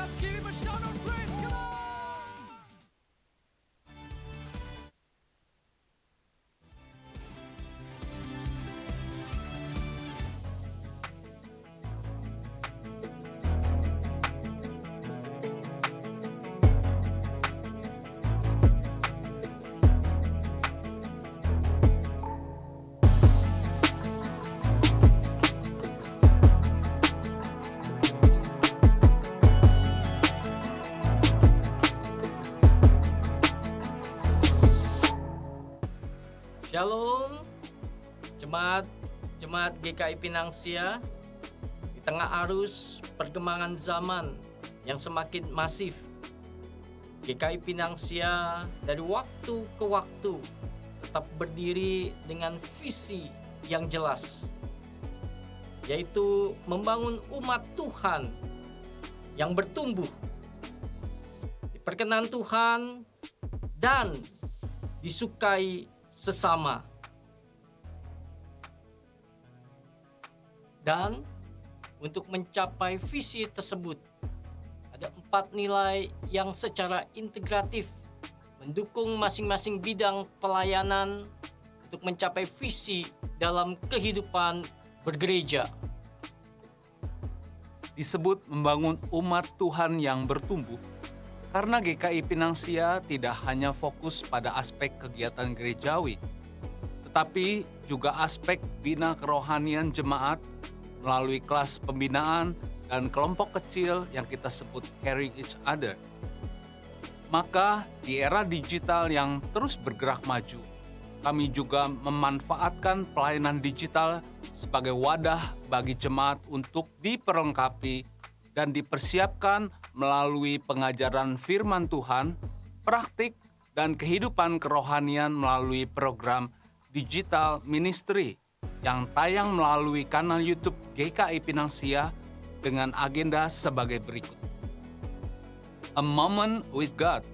Let's give him a shout of praise. Come on. Shalom, jemaat GKI Pinang Sia. Di tengah arus perkembangan zaman yang semakin masif, GKI Pinang Sia dari waktu ke waktu tetap berdiri dengan visi yang jelas, yaitu membangun umat Tuhan yang bertumbuh, diperkenan Tuhan, dan disukai sesama. Dan untuk mencapai visi tersebut, ada 4 nilai yang secara integratif mendukung masing-masing bidang pelayanan untuk mencapai visi dalam kehidupan bergereja. Disebut membangun umat Tuhan yang bertumbuh, karena GKI Pinang Sia tidak hanya fokus pada aspek kegiatan gerejawi, tetapi juga aspek bina kerohanian jemaat melalui kelas pembinaan dan kelompok kecil yang kita sebut caring each other. Maka di era digital yang terus bergerak maju, kami juga memanfaatkan pelayanan digital sebagai wadah bagi jemaat untuk diperlengkapi dan dipersiapkan melalui pengajaran firman Tuhan, praktik, dan kehidupan kerohanian melalui program digital ministry yang tayang melalui kanal YouTube GKI Pinang Sia dengan agenda sebagai berikut. A Moment with God,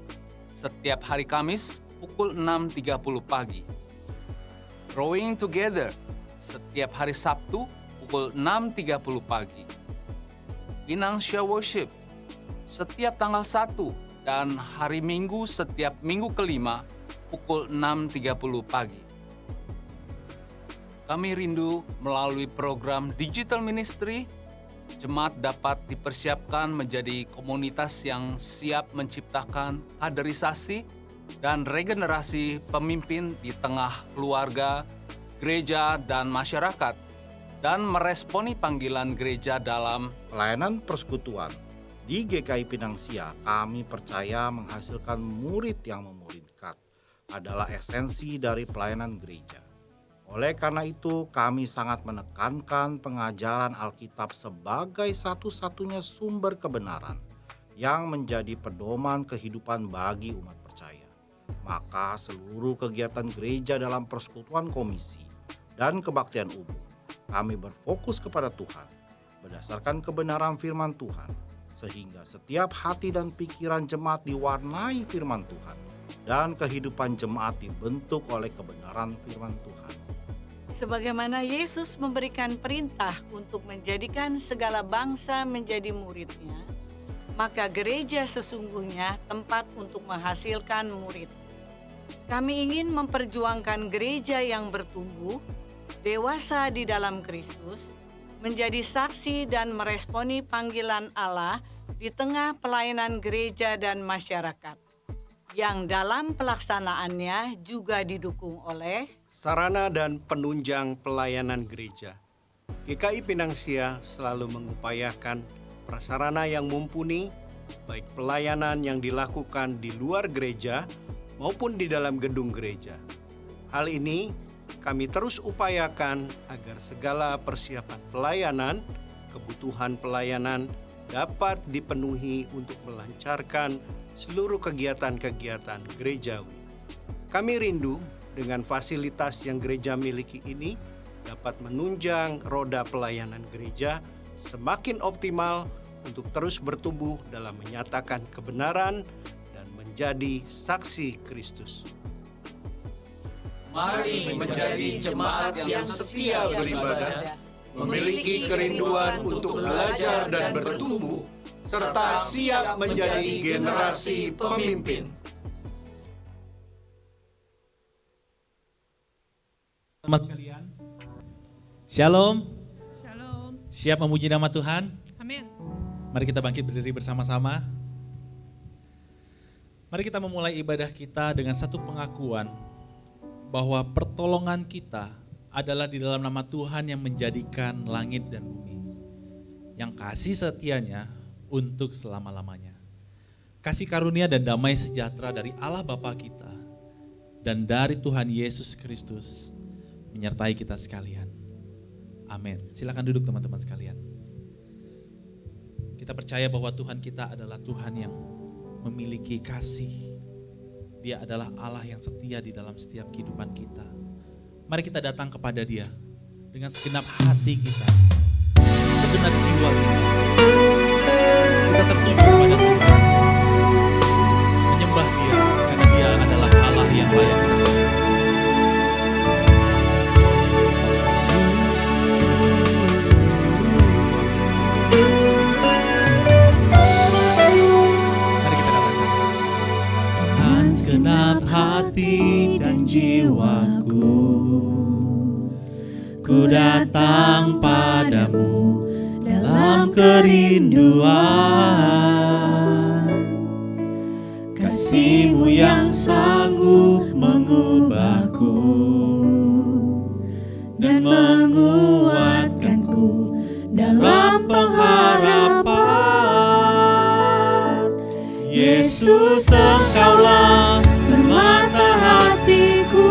setiap hari Kamis pukul 6.30 pagi. Growing Together, setiap hari Sabtu pukul 6.30 pagi. Pinang Sia Worship, setiap tanggal 1 dan hari Minggu setiap minggu kelima pukul 6.30 pagi. Kami rindu melalui program Digital Ministry, jemaat dapat dipersiapkan menjadi komunitas yang siap menciptakan kaderisasi dan regenerasi pemimpin di tengah keluarga, gereja, dan masyarakat, dan meresponi panggilan gereja dalam pelayanan persekutuan. Di GKI Pinang Sia, kami percaya menghasilkan murid yang memuridkan adalah esensi dari pelayanan gereja. Oleh karena itu, kami sangat menekankan pengajaran Alkitab sebagai satu-satunya sumber kebenaran yang menjadi pedoman kehidupan bagi umat percaya. Maka seluruh kegiatan gereja dalam persekutuan komisi dan kebaktian umum, kami berfokus kepada Tuhan berdasarkan kebenaran firman Tuhan, sehingga setiap hati dan pikiran jemaat diwarnai firman Tuhan dan kehidupan jemaat dibentuk oleh kebenaran firman Tuhan. Sebagaimana Yesus memberikan perintah untuk menjadikan segala bangsa menjadi murid-Nya, maka gereja sesungguhnya tempat untuk menghasilkan murid. Kami ingin memperjuangkan gereja yang bertumbuh, dewasa di dalam Kristus, menjadi saksi dan meresponi panggilan Allah di tengah pelayanan gereja dan masyarakat, yang dalam pelaksanaannya juga didukung oleh sarana dan penunjang pelayanan gereja. GKI Pinang Sia selalu mengupayakan prasarana yang mumpuni, baik pelayanan yang dilakukan di luar gereja maupun di dalam gedung gereja. Hal ini kami terus upayakan agar segala persiapan pelayanan, kebutuhan pelayanan dapat dipenuhi untuk melancarkan seluruh kegiatan-kegiatan gerejawi. Kami rindu dengan fasilitas yang gereja miliki ini dapat menunjang roda pelayanan gereja semakin optimal untuk terus bertumbuh dalam menyatakan kebenaran dan menjadi saksi Kristus. Mari menjadi jemaat yang setia beribadah, memiliki kerinduan untuk belajar dan bertumbuh, serta siap menjadi generasi pemimpin. Teman sekalian, Shalom. Shalom. Siap memuji nama Tuhan? Amin. Mari kita bangkit berdiri bersama-sama. Mari kita memulai ibadah kita dengan satu pengakuan bahwa pertolongan kita adalah di dalam nama Tuhan yang menjadikan langit dan bumi, yang kasih setianya untuk selama-lamanya. Kasih karunia dan damai sejahtera dari Allah Bapa kita dan dari Tuhan Yesus Kristus menyertai kita sekalian. Amin. Silakan duduk teman-teman sekalian. Kita percaya bahwa Tuhan kita adalah Tuhan yang memiliki kasih. Dia adalah Allah yang setia di dalam setiap kehidupan kita. Mari kita datang kepada Dia dengan segenap hati kita, segenap jiwa kita. Kita tertuju kepada Tuhan, menyembah Dia karena Dia adalah Allah yang layak kasih. Segenap hati dan jiwaku, ku datang padamu dalam kerinduan. Kasih-Mu yang sanggup mengubahku dan menguatkanku dalam pengharapan. Yesus, Engkaulah permata hatiku,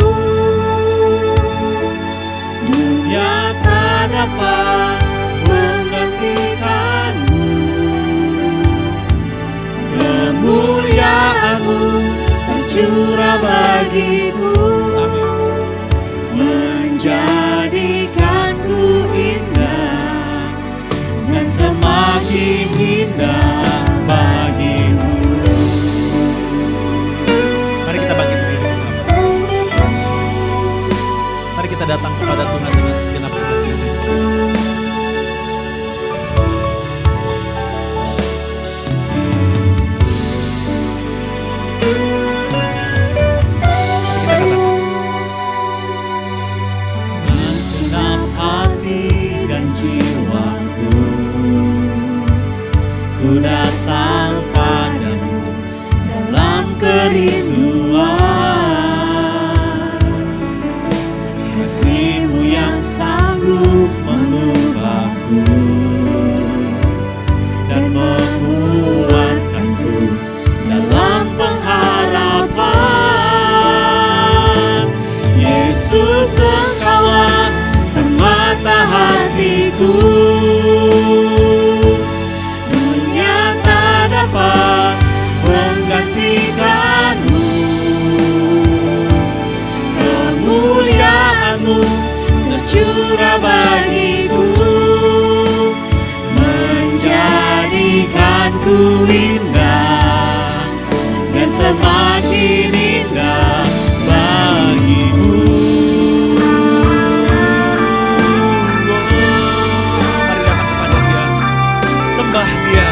dunia tak dapat menggantikan-Mu. Kemuliaan-Mu tercurah bagiku, menjadikanku indah dan semakin indah bagimu. Mari kita bangkit berdiri bersama. Mari kita datang kepada Tuhan dengan segenap hati. Dengan segenap hati dan jiwaku, ku datang padamu dalam kerinduan. Kasih-Mu yang sanggup mengubahku dan menguatkanku dalam pengharapan. Yesus, Engkaulah permata hatiku, dunia tak dapat menggantikan-Mu. Kemuliaan-Mu tercurah bagiku, menjadikanku indah dan semakin indah bagimu. Mari datang kepada Dia, sembah Dia.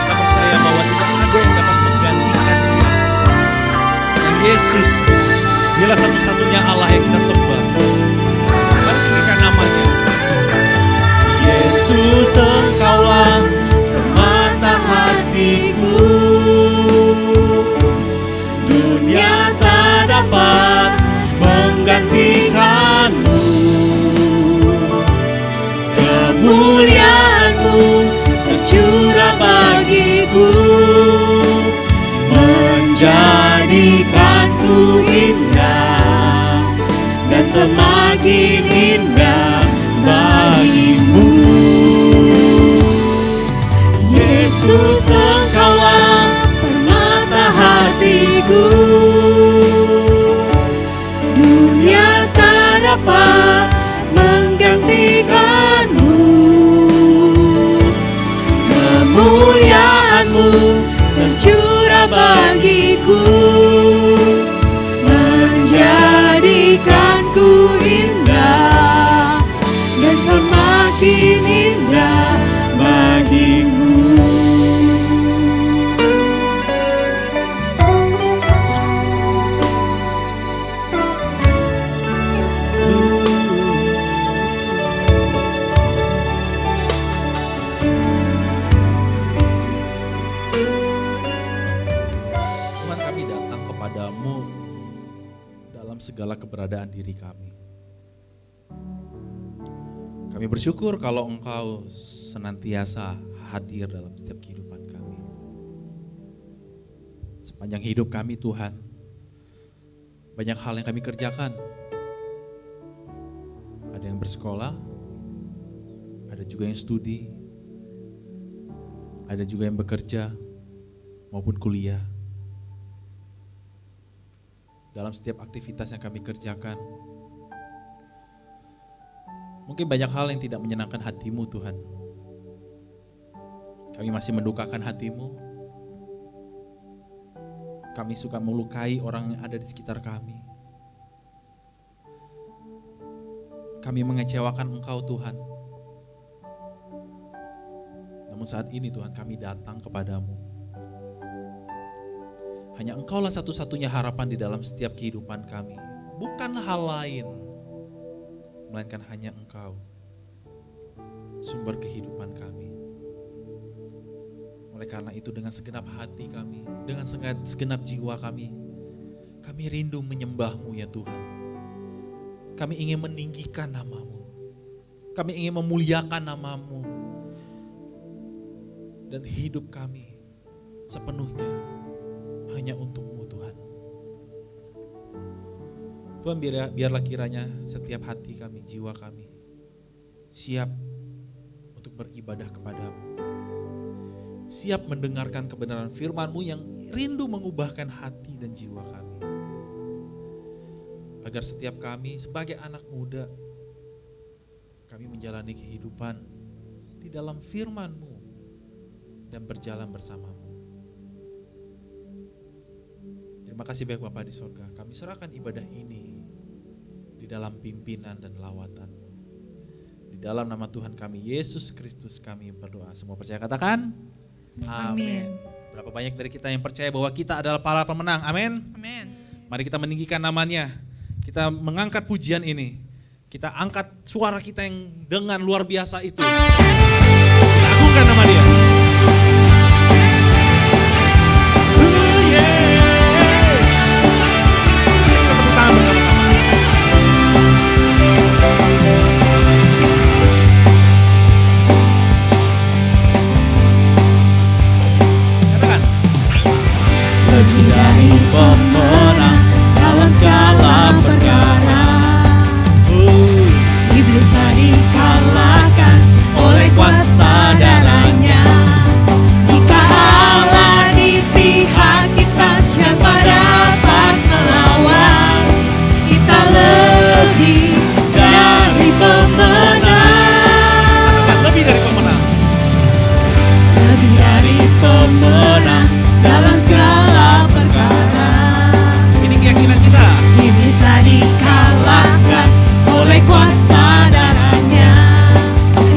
Kita percaya bahwa tidak ada yang dapat menggantikan Dia. Dan Yesus, Dialah satu-satunya Allah yang kita sembah. Mari tinggikan nama-Nya. Yesus, Engkaulah permata hatiku, dunia tak dapat menggantikan-Mu. Kemuliaan-Mu tercurah bagiku, menjadikanku indah dan semakin indah bagimu. Yesus, Engkaulah permata hatiku, dunia tak dapat menggantikan-Mu. Kemuliaan-Mu tercurah bagiku, menjadi kepadamu dalam segala keberadaan diri kami. Kami bersyukur kalau Engkau senantiasa hadir dalam setiap kehidupan kami. Sepanjang hidup kami Tuhan, banyak hal yang kami kerjakan. Ada yang bersekolah, ada juga yang studi, ada juga yang bekerja maupun kuliah. Dalam setiap aktivitas yang kami kerjakan, mungkin banyak hal yang tidak menyenangkan hatimu Tuhan. Kami masih mendukakan hatimu. Kami suka melukai orang yang ada di sekitar kami. Kami mengecewakan Engkau Tuhan. Namun saat ini Tuhan kami datang kepadamu. Hanya Engkaulah satu-satunya harapan di dalam setiap kehidupan kami. Bukan hal lain, melainkan hanya Engkau, sumber kehidupan kami. Oleh karena itu dengan segenap hati kami, dengan segenap jiwa kami rindu menyembah-Mu ya Tuhan. Kami ingin meninggikan nama-Mu, kami ingin memuliakan nama-Mu, dan hidup kami sepenuhnya hanya untuk-Mu Tuhan. Tuhan biarlah kiranya setiap hati kami, jiwa kami siap untuk beribadah kepadamu. Siap mendengarkan kebenaran firman-Mu yang rindu mengubahkan hati dan jiwa kami. Agar setiap kami sebagai anak muda, kami menjalani kehidupan di dalam firman-Mu dan berjalan bersama-Mu. Terima kasih baik Bapa di sorga, kami serahkan ibadah ini di dalam pimpinan dan lawatan-Mu. Di dalam nama Tuhan kami, Yesus Kristus kami berdoa. Semua percaya katakan, amin. Berapa banyak dari kita yang percaya bahwa kita adalah para pemenang, amin. Amin. Mari kita meninggikan namanya, kita mengangkat pujian ini, kita angkat suara kita yang dengan luar biasa itu. Kita agungkan nama Dia. Lebih dari pemenang dalam segala perkara, iblis telah dikalahkan oleh kuasa darahnya. Jika Allah di pihak kita, siapa dapat melawan? Kita lebih dari pemenang. Lebih dari pemenang. Lebih dari pemenang dalam segala perkara. Ini keyakinan kita. Iblis telah dikalahkan oleh kuasa darahnya.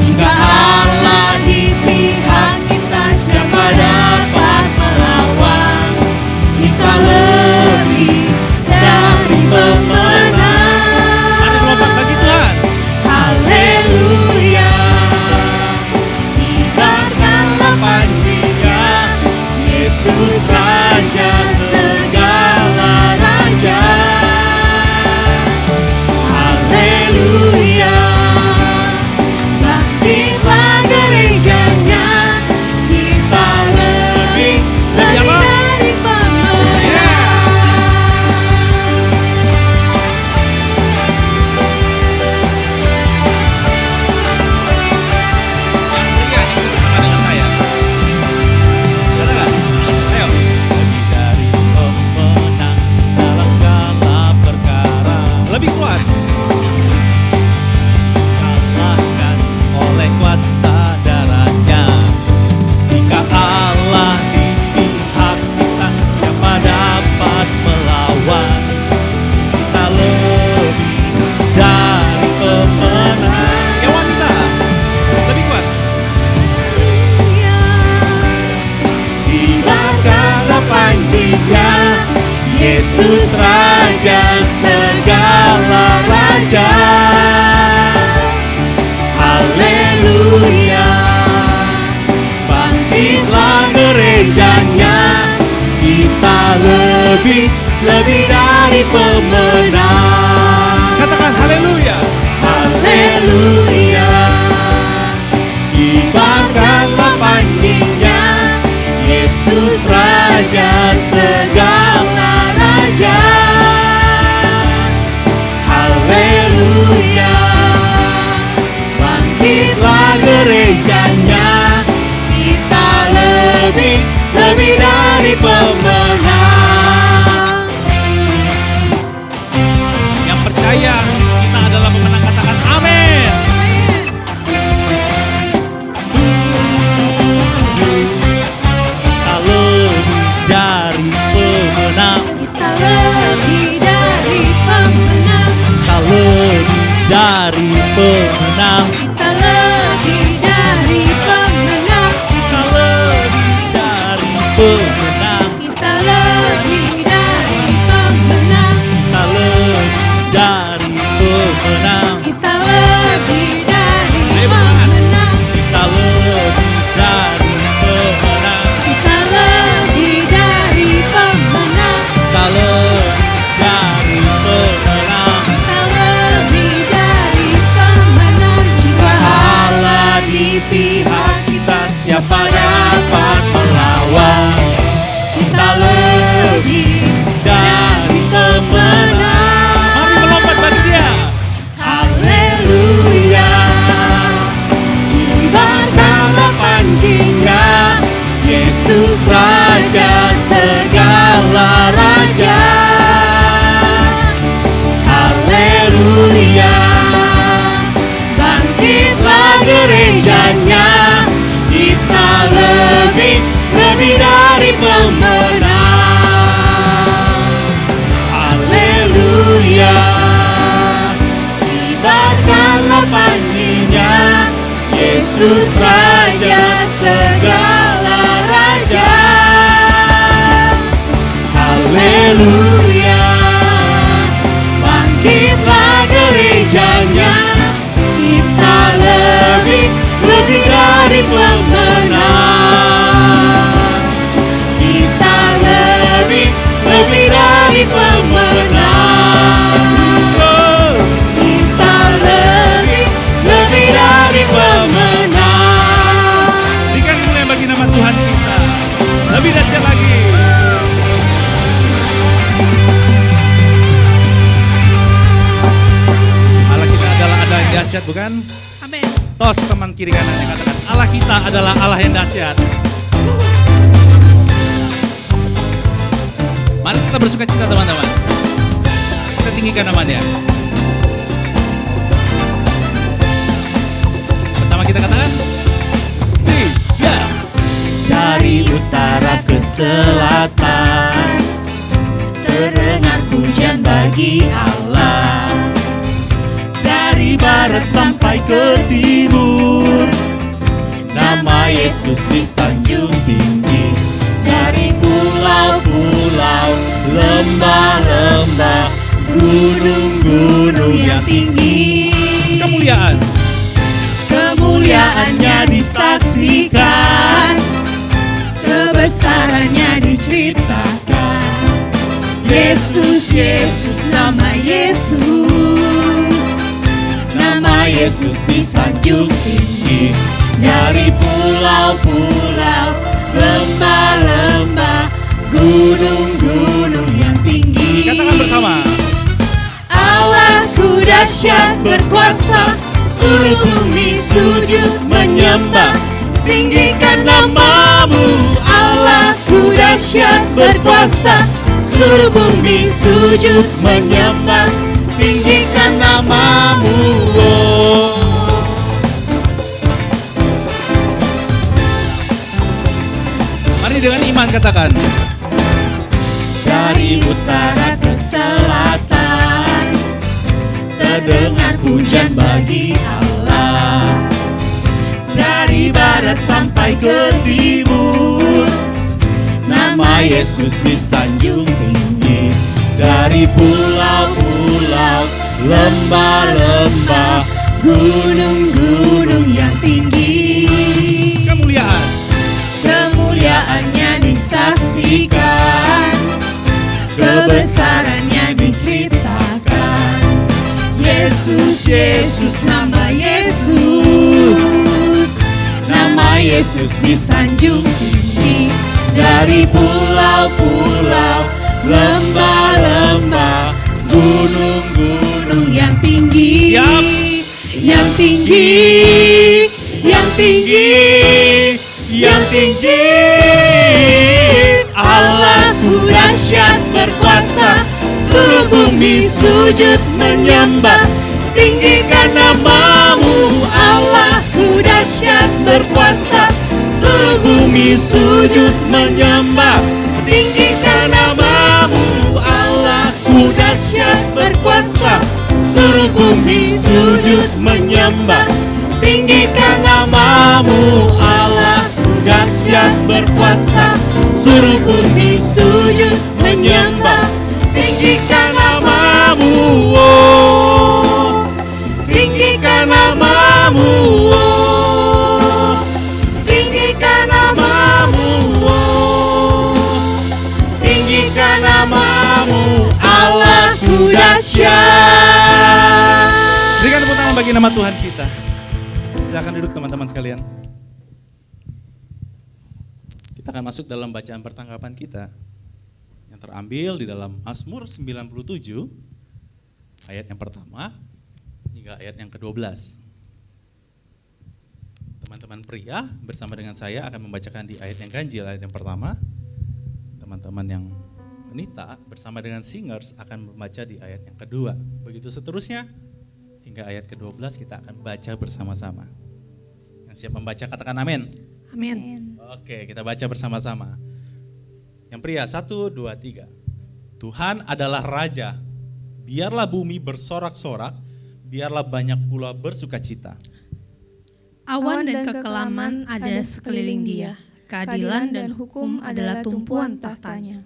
Jika Allah di pihak kita, siapa dapat melawan? Kita lebih dari pemenang. Mari melompat bagi Tuhan. Haleluya. Kibarkanlah panjinya, Yesus Raja segala raja. Haleluya. Bangkitlah gerejanya, kita lebih dari pemenang. Yang pria ikut bersama dengan saya. Katakan, ayo. Lebih dari pemenang dalam segala perkara. Lebih kuat. Kalahkan oleh kuasa darahnya. Jika Allah di pihak kita, siapa dapat melawan? Kita lebih dari pemenang. Ya wanita, lebih kuat. Kibarkanlah panjinya, Yesus Raja segala raja. Haleluya. Bangkitlah gerejanya, kita lebih lebih dari pemenang. Katakan haleluya. Haleluya. Kibarkanlah panjinya, Yesus Raja segala raja. Haleluya. Bangkitlah gerejanya, kita lebih dari pemenang. Yang percaya kita adalah pemenang, katakan amin. Kita lebih dari pemenang. Kita lebih dari pemenang. Kita lebih dari pemenang. Kita lebih dari pemenang. Kita lebih dari pemenang. Kita lebih dari pemenang. Kita lebih dari pemenang. Kita lebih dari pemenang. Kita lebih dari pemenang. Kita lebih dari pemenang. Kita lebih dari pemenang. Kita lebih dari pemenang. Jika Allah di pihak kita, siapa dapat melawan? Kita lebih dari pemenang. Mari melompat bagi Dia. Haleluya. Kibarkanlah panjinya, Yesus Raja segala raja. Haleluya. Bangkitlah gerejanya, kita lebih dari pemenang. Haleluya. Kibarkanlah panjinya, Yesus Raja segala raja. Haleluya. Bangkitlah gerejanya, kita lebih dari pemenang. Kita lebih dari pemenang. Kita lebih dari pemenang. Berikan kemuliaan bagi nama Tuhan kita. Lebih dahsyat lagi. Allah kita adalah Allah yang dahsyat, bukan? Amin. Tos teman kiri kanannya, katakan Allah kita adalah Allah yang dahsyat. Mari kita bersuka cita teman-teman. Kita tinggikan namanya. Bersama kita katakan 3. Dari utara ke selatan, terdengar pujian bagi Allah. Dari barat sampai ke timur, nama Yesus disanjung tinggi. Dari pulau-pulau, lembah-lembah, gunung-gunung yang tinggi, kemuliaannya disaksikan, kebesarannya diceritakan. Yesus, Yesus, nama Yesus, nama Yesus disanjung tinggi. Dari pulau-pulau, lembah-lembah, gunung-gunung yang tinggi. Katakan bersama. Allahku dahsyat berkuasa, suruh bumi sujud menyembah. Tinggikan namamu, Allahku dahsyat berkuasa, suruh bumi sujud menyembah. Tinggikan namamu, oh. Mari dengan iman katakan. Dari utara ke selatan, terdengar pujian bagi Allah. Dari barat sampai ke timur, nama Yesus disanjung tinggi. Dari pulau-pulau, lembah-lembah, gunung-gunung yang tinggi, kemuliaannya disaksikan, kebesarannya diceritakan. Yesus, Yesus, nama Yesus, nama Yesus disanjung tinggi. Dari pulau-pulau, lembah-lembah, gunung-gunung yang tinggi. Yang tinggi, yang tinggi, yang tinggi. Allahku dahsyat berkuasa, seluruh bumi sujud menyembah. Tinggikan namamu, Allahku dahsyat berkuasa, seluruh bumi sujud menyembah. Tinggikan namamu, Allahku dahsyat berkuasa, seluruh bumi sujud menyembah. Tinggikan namamu, Allahku dahsyat berkuasa, seluruh bumi sujud menyembah. Tinggikan namamu, oh. Tinggikan namamu, oh. Tinggikan namamu, oh. Tinggikan namamu, Allahku dahsyat. Berikan tepuk tangan bagi nama Tuhan kita. Silakan duduk teman-teman sekalian. Kita akan masuk dalam bacaan pertanggapan kita yang terambil di dalam Mazmur 97 ayat yang pertama hingga ayat yang ke-12. Teman-teman pria bersama dengan saya akan membacakan di ayat yang ganjil, ayat yang pertama. Teman-teman yang wanita bersama dengan singers akan membaca di ayat yang kedua. Begitu seterusnya hingga ayat ke-12 kita akan baca bersama-sama. Yang siap membaca katakan amin. Amin. Oke, kita baca bersama-sama. Yang pria 1, 2, 3. Tuhan adalah Raja, biarlah bumi bersorak-sorak, biarlah banyak pula bersukacita. Awan dan kekelaman ada sekeliling dia, keadilan dan hukum adalah tumpuan tahtanya.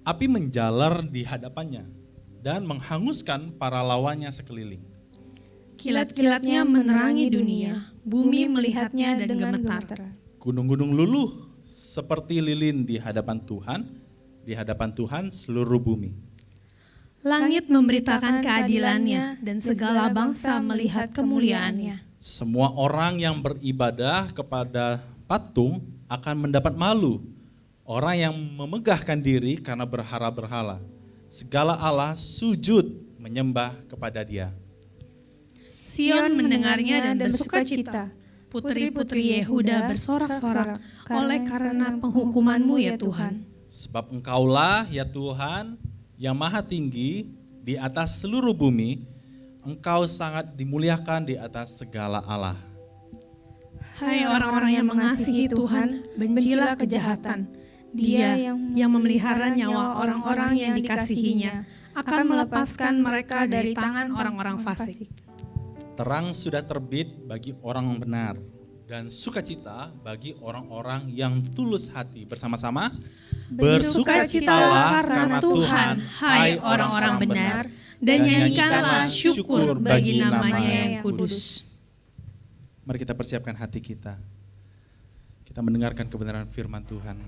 Api menjalar di hadapannya dan menghanguskan para lawannya sekeliling. Kilat-kilatnya menerangi dunia, bumi melihatnya dan gemetar. Gunung-gunung luluh seperti lilin di hadapan Tuhan seluruh bumi. Langit memberitakan keadilannya dan segala bangsa melihat kemuliaannya. Semua orang yang beribadah kepada patung akan mendapat malu. Orang yang memegahkan diri karena berhala-berhala. Segala Allah sujud menyembah kepada dia. Sion mendengarnya dan bersukacita. Putri-putri Yehuda bersorak-sorak oleh karena penghukuman-Mu ya Tuhan. Sebab Engkaulah ya Tuhan yang maha tinggi di atas seluruh bumi. Engkau sangat dimuliakan di atas segala Allah. Hai orang-orang yang mengasihi Tuhan, bencilah kejahatan. Dia yang memelihara nyawa orang-orang yang dikasihinya akan melepaskan mereka dari tangan orang-orang fasik. Terang sudah terbit bagi orang benar dan sukacita bagi orang-orang yang tulus hati. Bersama-sama, bersukacitalah karena Tuhan, hai orang-orang benar, dan nyanyikanlah syukur bagi namanya yang kudus. Mari kita persiapkan hati kita. Kita mendengarkan kebenaran firman Tuhan.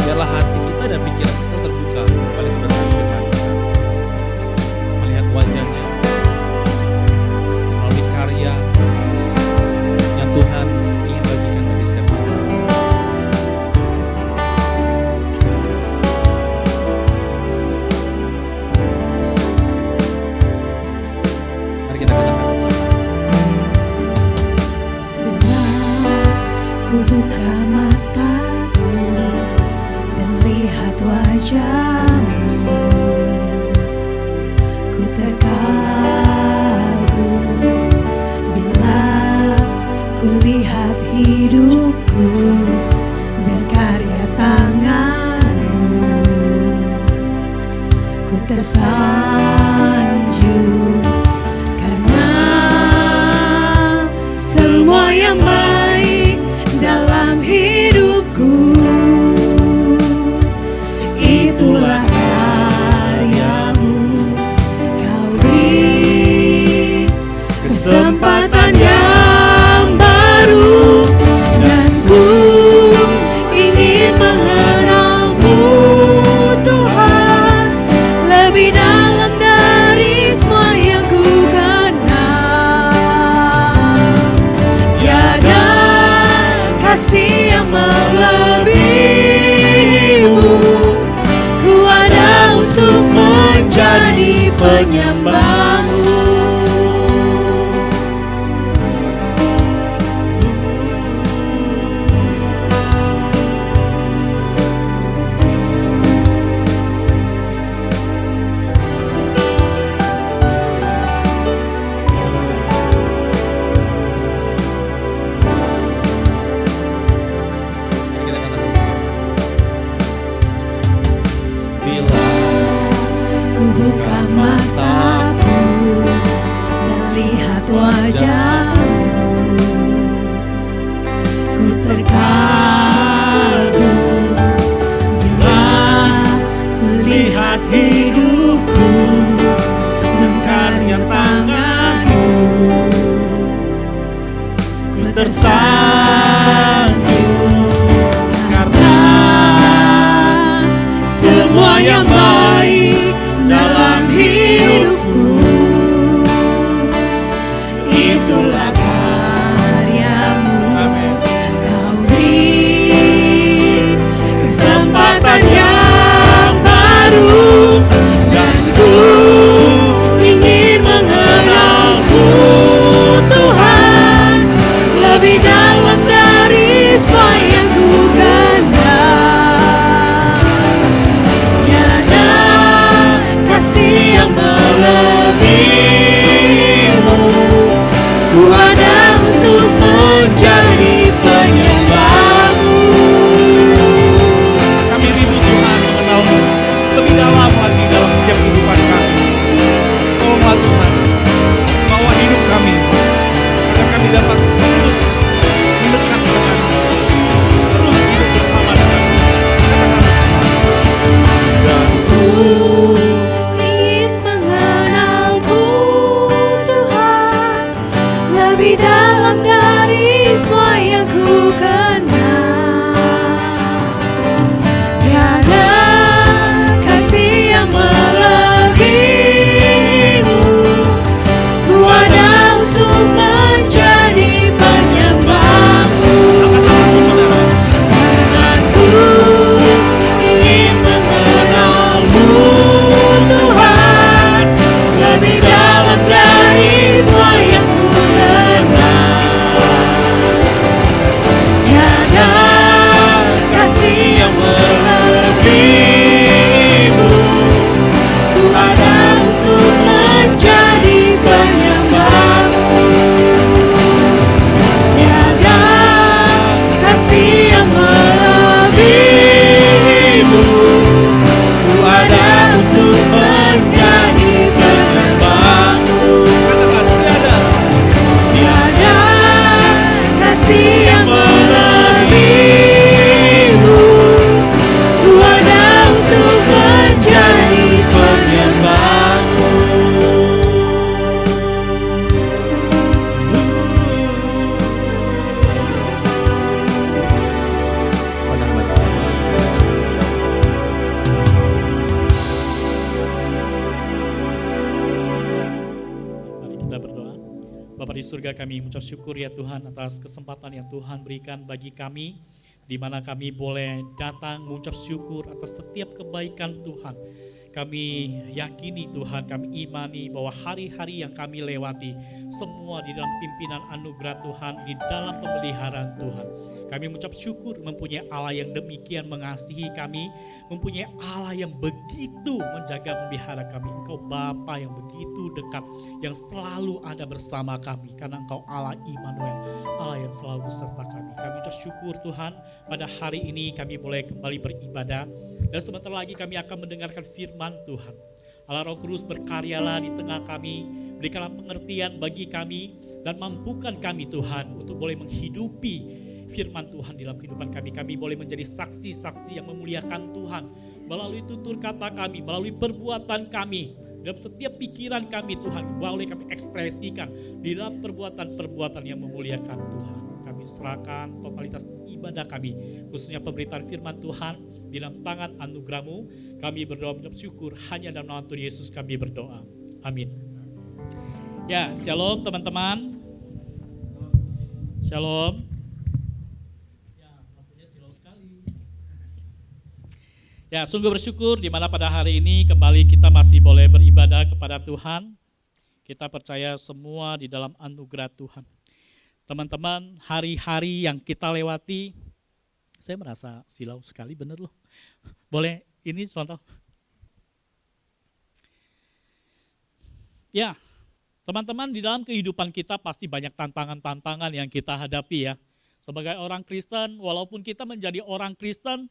Biarlah hati kita dan pikiran kita terbuka kepada kebenaran firman Tuhan. Melihat wajahnya melalui karya yang Tuhan ingin bagikan bagi setiap kita. Mari kita katakan bersama. Bila ku buka mataku dan lihat wajah-Mu, ku terkagum. Bila ku lihat hidupku dan karya tangan-Mu, ku tersanjung karena semua yang baik dalam hidupku itulah karya-Mu. Kau beri kesempatan yang baru dan ku ingin mengenal menyembahmu. Bila Ku buka mataku dan lihat wajahmu, ku terkagum bila ku lihat hidupku dan karya tanganmu. Ku tersanjung karena semua yang baik dalam hidupku itulah karyamu. Kau beri kesempatan yang baru dan ku ingin mengenalmu Tuhan lebih dalam dari semua yang ku kenal. Tiada kasih yang melebihimu, ku ada untuk menjadi penyembahmu. kami rindu Tuhan mengenalmu lebih dalam lagi dalam setiap kehidupan kami. Tolonglah Tuhan, bawa hidup kami agar kami dapat terus mendekat denganmu, terus hidup bersama denganmu. Dan ku ingin mengenalmu Tuhan lebih dalam dari semua yang ku kenal. Tiada kasih yang melebihimu, ku ada untuk menjadi penyembahmu. Dan ku ingin mengenalmu Tuhan lebih dalam dari semua yang ku kenal. Tiada kasih yang melebihimu, ku ada untuk menjadi penyembahmu. Tiada kasih yang melebihimu, ku ada untuk menjadi penyembahmu. Tiada kasih yang melebihimu, ku ada untuk menjadi penyembahmu. Mari kita berdoa. Bapa di surga, kami mengucap syukur ya Tuhan atas kesempatan yang Tuhan berikan bagi kami, di mana kami boleh datang mengucap syukur atas setiap kebaikan Tuhan. Kami yakini Tuhan, kami imani bahwa hari-hari yang kami lewati semua di dalam pimpinan anugerah Tuhan, di dalam pemeliharaan Tuhan. Kami mengucap syukur mempunyai Allah yang demikian mengasihi kami, mempunyai Allah yang begitu menjaga memelihara kami. Engkau Bapa yang begitu dekat, yang selalu ada bersama kami, karena Engkau Allah Immanuel, Allah yang selalu beserta kami. Kami mengucap syukur Tuhan, pada hari ini kami boleh kembali beribadah, dan sebentar lagi kami akan mendengarkan firman Tuhan. Allah Roh Kudus berkaryalah di tengah kami, berikanlah pengertian bagi kami, dan mampukan kami Tuhan untuk boleh menghidupi firman Tuhan dalam kehidupan kami. Kami boleh menjadi saksi-saksi yang memuliakan Tuhan melalui tutur kata kami, melalui perbuatan kami, dalam setiap pikiran kami Tuhan, boleh kami ekspresikan di dalam perbuatan-perbuatan yang memuliakan Tuhan. Kami serahkan totalitas ibadah kami, khususnya pemberitaan firman Tuhan, di dalam tangan anugerah-Mu. Kami berdoa mengucap syukur hanya dalam nama Tuhan Yesus kami berdoa. Amin. Ya, shalom teman-teman. Shalom. Ya, lampunya silau sekali. Ya, sungguh bersyukur di mana pada hari ini kembali kita masih boleh beribadah kepada Tuhan. Kita percaya semua di dalam anugerah Tuhan. Teman-teman, hari-hari yang kita lewati, saya merasa silau sekali, bener loh. Boleh ini contoh? Ya, teman-teman, di dalam kehidupan kita pasti banyak tantangan-tantangan yang kita hadapi ya. Sebagai orang Kristen, walaupun kita menjadi orang Kristen,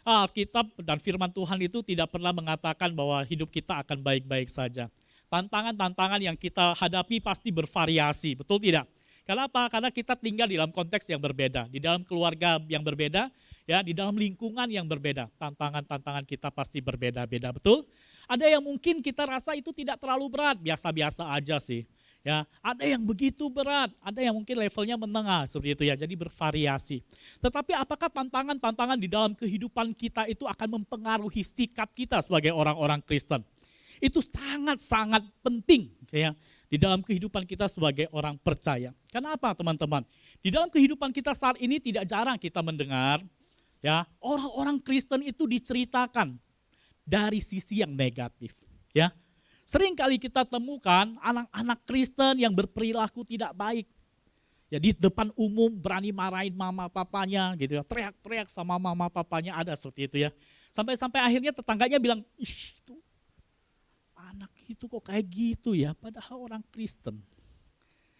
Alkitab dan firman Tuhan itu tidak pernah mengatakan bahwa hidup kita akan baik-baik saja. Tantangan-tantangan yang kita hadapi pasti bervariasi, betul tidak? Kenapa? Karena kita tinggal di dalam konteks yang berbeda, di dalam keluarga yang berbeda, ya, di dalam lingkungan yang berbeda. Tantangan-tantangan kita pasti berbeda-beda, betul? Ada yang mungkin kita rasa itu tidak terlalu berat, biasa-biasa aja sih. Ya, ada yang begitu berat, ada yang mungkin levelnya menengah seperti itu ya, jadi bervariasi. Tetapi apakah tantangan-tantangan di dalam kehidupan kita itu akan mempengaruhi sikap kita sebagai orang-orang Kristen? Itu sangat-sangat penting ya di dalam kehidupan kita sebagai orang percaya. Kenapa teman-teman? Di dalam kehidupan kita saat ini tidak jarang kita mendengar ya orang-orang Kristen itu diceritakan dari sisi yang negatif ya. Sering kali kita temukan anak-anak Kristen yang berperilaku tidak baik. Ya, di depan umum berani marahin mama papanya gitu ya, teriak-teriak sama mama papanya, ada seperti itu ya. Sampai-sampai akhirnya tetangganya bilang, ih itu anak itu kok kayak gitu ya, padahal orang Kristen.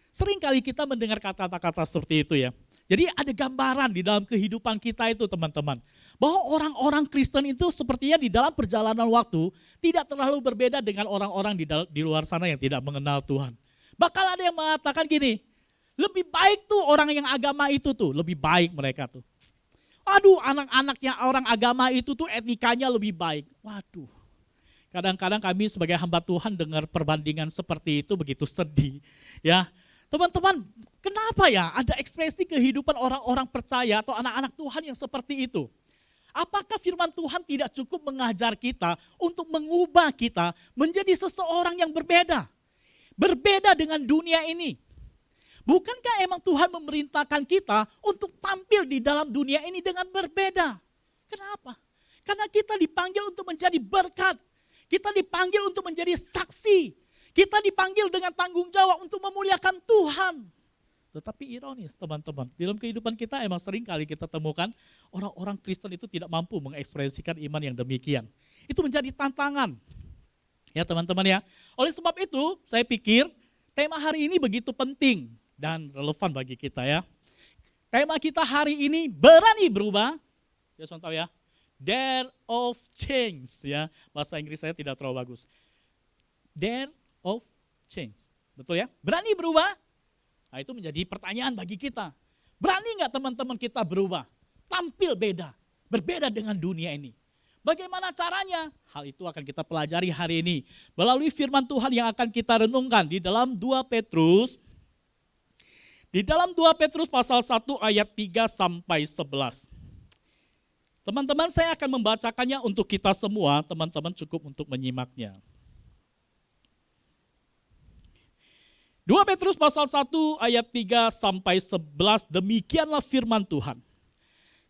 Sering kali kita mendengar kata-kata seperti itu ya. Jadi ada gambaran di dalam kehidupan kita itu teman-teman. Bahwa orang-orang Kristen itu sepertinya di dalam perjalanan waktu tidak terlalu berbeda dengan orang-orang di luar sana yang tidak mengenal Tuhan. Bahkan ada yang mengatakan gini, lebih baik tuh orang yang agama itu tuh, lebih baik mereka tuh. Aduh, anak-anaknya orang agama itu tuh etikanya lebih baik. Waduh, kadang-kadang kami sebagai hamba Tuhan dengar perbandingan seperti itu begitu sedih. Ya, teman-teman, kenapa ya ada ekspresi kehidupan orang-orang percaya atau anak-anak Tuhan yang seperti itu? Apakah firman Tuhan tidak cukup mengajar kita untuk mengubah kita menjadi seseorang yang berbeda? Berbeda dengan dunia ini. Bukankah emang Tuhan memerintahkan kita untuk tampil di dalam dunia ini dengan berbeda? Kenapa? Karena kita dipanggil untuk menjadi berkat. Kita dipanggil untuk menjadi saksi. Kita dipanggil dengan tanggung jawab untuk memuliakan Tuhan. Tetapi ironis teman-teman, di dalam kehidupan kita emang sering kali kita temukan orang-orang Kristen itu tidak mampu mengekspresikan iman yang demikian. Itu menjadi tantangan. Ya teman-teman ya. Oleh sebab itu saya pikir tema hari ini begitu penting dan relevan bagi kita ya. Tema kita hari ini berani berubah. Ya contoh ya. Dare of change ya. Bahasa Inggris saya tidak terlalu bagus. Dare of change. Betul ya? Berani berubah? Nah itu menjadi pertanyaan bagi kita. Berani nggak teman-teman kita berubah? Tampil beda, berbeda dengan dunia ini. Bagaimana caranya? Hal itu akan kita pelajari hari ini. Melalui firman Tuhan yang akan kita renungkan di dalam 2 Petrus. Di dalam 2 Petrus pasal 1 ayat 3 sampai 11. Teman-teman saya akan membacakannya untuk kita semua, teman-teman cukup untuk menyimaknya. 2 Petrus pasal 1 ayat 3 sampai 11, demikianlah firman Tuhan.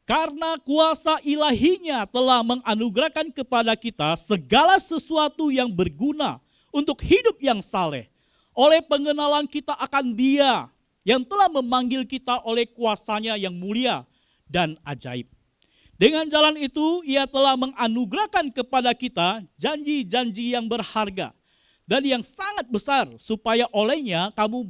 Karena kuasa ilahinya telah menganugerahkan kepada kita segala sesuatu yang berguna untuk hidup yang saleh. Oleh pengenalan kita akan Dia yang telah memanggil kita oleh kuasanya yang mulia dan ajaib. Dengan jalan itu Ia telah menganugerahkan kepada kita janji-janji yang berharga dan yang sangat besar, supaya olehnya kamu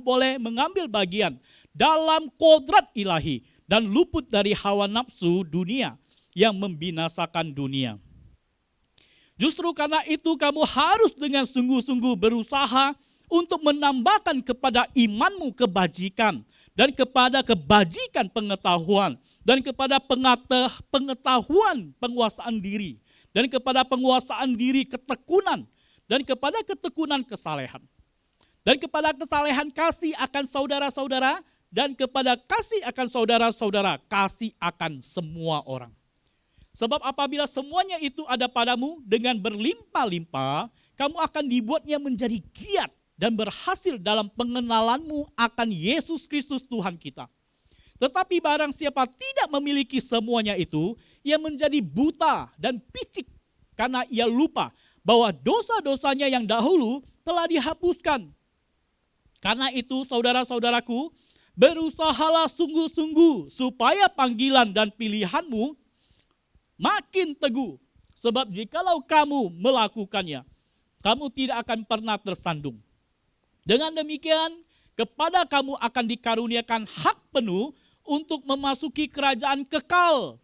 boleh mengambil bagian dalam kodrat ilahi dan luput dari hawa nafsu dunia yang membinasakan dunia. Justru karena itu kamu harus dengan sungguh-sungguh berusaha untuk menambahkan kepada imanmu kebajikan, dan kepada kebajikan pengetahuan, dan kepada pengetahuan penguasaan diri, dan kepada penguasaan diri ketekunan, dan kepada ketekunan kesalehan. Dan kepada kesalehan kasih akan saudara-saudara, dan kepada kasih akan saudara-saudara, kasih akan semua orang. Sebab apabila semuanya itu ada padamu dengan berlimpah-limpah, kamu akan dibuatnya menjadi giat dan berhasil dalam pengenalanmu akan Yesus Kristus Tuhan kita. Tetapi barang siapa tidak memiliki semuanya itu, ia menjadi buta dan picik karena ia lupa bahwa dosa-dosanya yang dahulu telah dihapuskan. Karena itu saudara-saudaraku, berusahalah sungguh-sungguh supaya panggilan dan pilihanmu makin teguh. Sebab jikalau kamu melakukannya, kamu tidak akan pernah tersandung. Dengan demikian, kepada kamu akan dikaruniakan hak penuh untuk memasuki kerajaan kekal,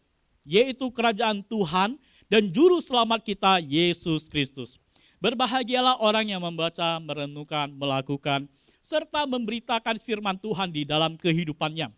yaitu kerajaan Tuhan dan Juru Selamat kita, Yesus Kristus. Berbahagialah orang yang membaca, merenungkan, melakukan, serta memberitakan firman Tuhan di dalam kehidupannya.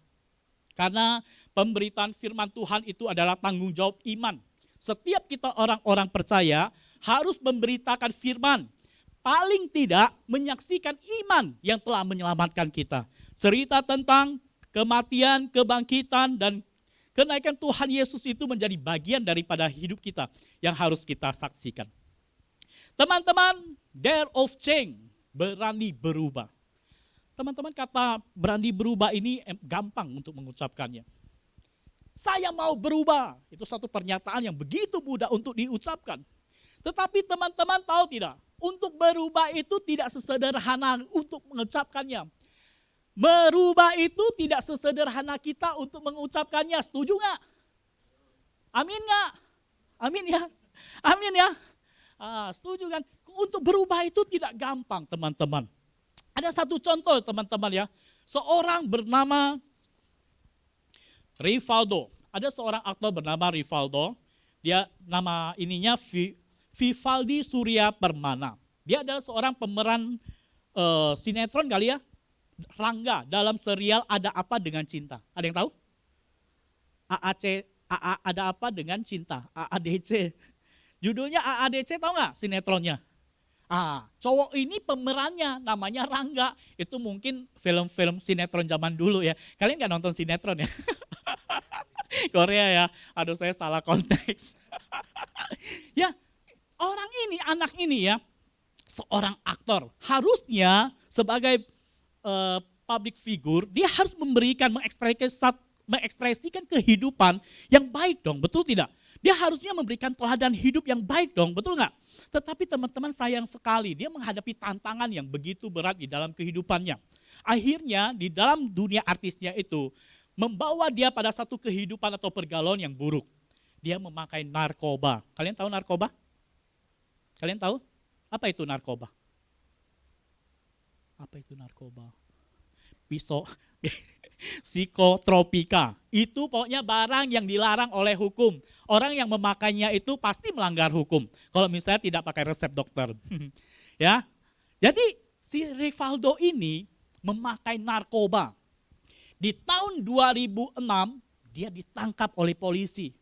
Karena pemberitaan firman Tuhan itu adalah tanggung jawab iman. Setiap kita orang-orang percaya harus memberitakan firman. Paling tidak menyaksikan iman yang telah menyelamatkan kita. Cerita tentang kematian, kebangkitan, dan kenaikan Tuhan Yesus itu menjadi bagian daripada hidup kita yang harus kita saksikan. Teman-teman, dare of change, berani berubah. Teman-teman, kata berani berubah ini gampang untuk mengucapkannya. Saya mau berubah, itu satu pernyataan yang begitu mudah untuk diucapkan. Tetapi teman-teman tahu tidak, untuk berubah itu tidak sesederhana untuk mengucapkannya. Merubah itu tidak sesederhana kita untuk mengucapkannya, setuju nggak? Amin nggak? Amin ya? Amin ya? Setuju kan? Untuk berubah itu tidak gampang teman-teman. Ada satu contoh teman-teman ya, seorang bernama Rivaldo. Ada seorang aktor bernama Rivaldo, dia nama ininya Vivaldi Surya Permana. Dia adalah seorang pemeran sinetron kali ya, Rangga dalam serial Ada Apa Dengan Cinta. Ada yang tahu? Ada Apa Dengan Cinta, AADC. Judulnya AADC, tahu nggak sinetronnya? Cowok ini pemerannya namanya Rangga. Itu mungkin film-film sinetron zaman dulu ya. Kalian nggak nonton sinetron ya? Korea ya. Aduh, saya salah konteks. Ya, orang ini, anak ini ya, seorang aktor. Harusnya sebagai public figure, dia harus memberikan, mengekspresikan kehidupan yang baik dong, betul tidak? Dia harusnya memberikan teladan hidup yang baik dong, betul nggak? Tetapi teman-teman sayang sekali, dia menghadapi tantangan yang begitu berat di dalam kehidupannya. Akhirnya di dalam dunia artisnya itu, membawa dia pada satu kehidupan atau pergaulan yang buruk. Dia memakai narkoba. Kalian tahu narkoba? Kalian tahu? Apa itu narkoba? Apa itu narkoba? Psikotropika. Itu pokoknya barang yang dilarang oleh hukum. Orang yang memakainya itu pasti melanggar hukum. Kalau misalnya tidak pakai resep dokter. Ya. Jadi si Rivaldo ini memakai narkoba. Di tahun 2006 dia ditangkap oleh polisi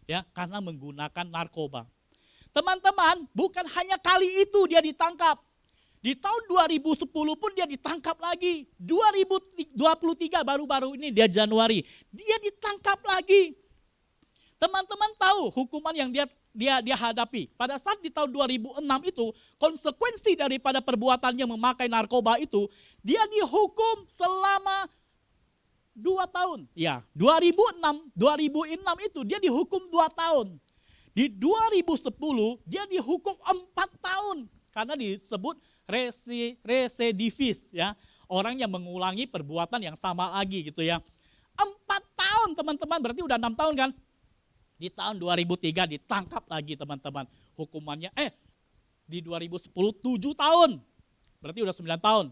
ya karena menggunakan narkoba. Teman-teman, bukan hanya kali itu dia ditangkap. Di tahun 2010 pun dia ditangkap lagi. 2023 baru-baru ini dia Januari, dia ditangkap lagi. Teman-teman tahu hukuman yang dia hadapi. Pada saat di tahun 2006 itu, konsekuensi daripada perbuatannya memakai narkoba itu, dia dihukum selama 2 tahun. Ya, 2006 itu dia dihukum 2 tahun. Di 2010 dia dihukum 4 tahun karena disebut residivis ya. Orang yang mengulangi perbuatan yang sama lagi gitu ya. 4 tahun teman-teman, berarti udah 6 tahun kan? Di tahun 2003 ditangkap lagi teman-teman. Hukumannya di 2010 7 tahun. Berarti udah 9 tahun.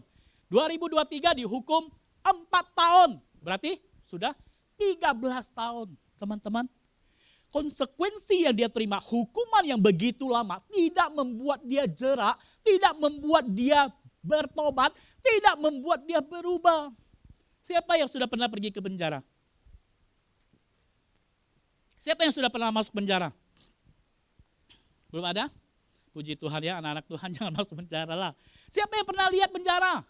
2023 dihukum 4 tahun. Berarti sudah 13 tahun, teman-teman. Konsekuensi yang dia terima, hukuman yang begitu lama, tidak membuat dia jerak, tidak membuat dia bertobat, tidak membuat dia berubah. Siapa yang sudah pernah pergi ke penjara? Siapa yang sudah pernah masuk penjara? Belum ada? Puji Tuhan ya, anak-anak Tuhan jangan masuk penjara lah. Siapa yang pernah lihat penjara?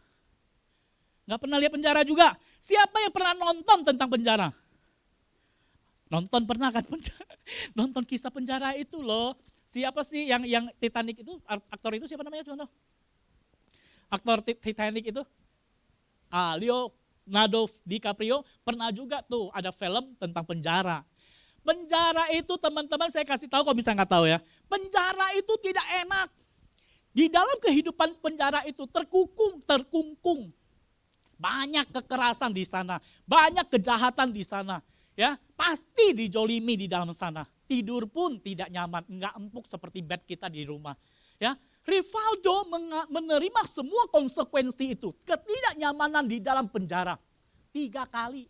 Nggak pernah lihat penjara juga. Siapa yang pernah nonton tentang penjara? Nonton pernah kan penjara? Nonton kisah penjara itu loh. Siapa sih yang Titanic itu? Aktor itu siapa namanya contoh? Aktor Titanic itu? Leonardo DiCaprio pernah juga tuh ada film tentang penjara. Penjara itu teman-teman saya kasih tahu kalau bisa nggak tahu ya. Penjara itu tidak enak. Di dalam kehidupan penjara itu terkungkung. Banyak kekerasan di sana, banyak kejahatan di sana. Ya, pasti dijolimi di dalam sana. Tidur pun tidak nyaman, enggak empuk seperti bed kita di rumah. Ya, Rivaldo menerima semua konsekuensi itu, ketidaknyamanan di dalam penjara 3 kali.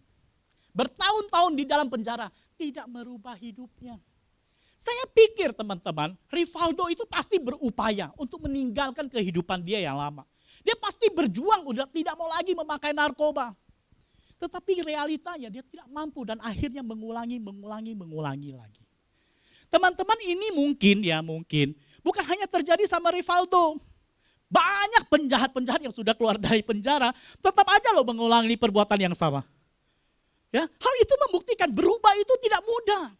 Bertahun-tahun di dalam penjara, tidak merubah hidupnya. Saya pikir teman-teman, Rivaldo itu pasti berupaya untuk meninggalkan kehidupan dia yang lama. Dia pasti berjuang, udah tidak mau lagi memakai narkoba. Tetapi realitanya dia tidak mampu dan akhirnya mengulangi lagi. Teman-teman ini mungkin bukan hanya terjadi sama Rivaldo. Banyak penjahat-penjahat yang sudah keluar dari penjara, tetap aja loh mengulangi perbuatan yang sama. Ya, hal itu membuktikan berubah itu tidak mudah.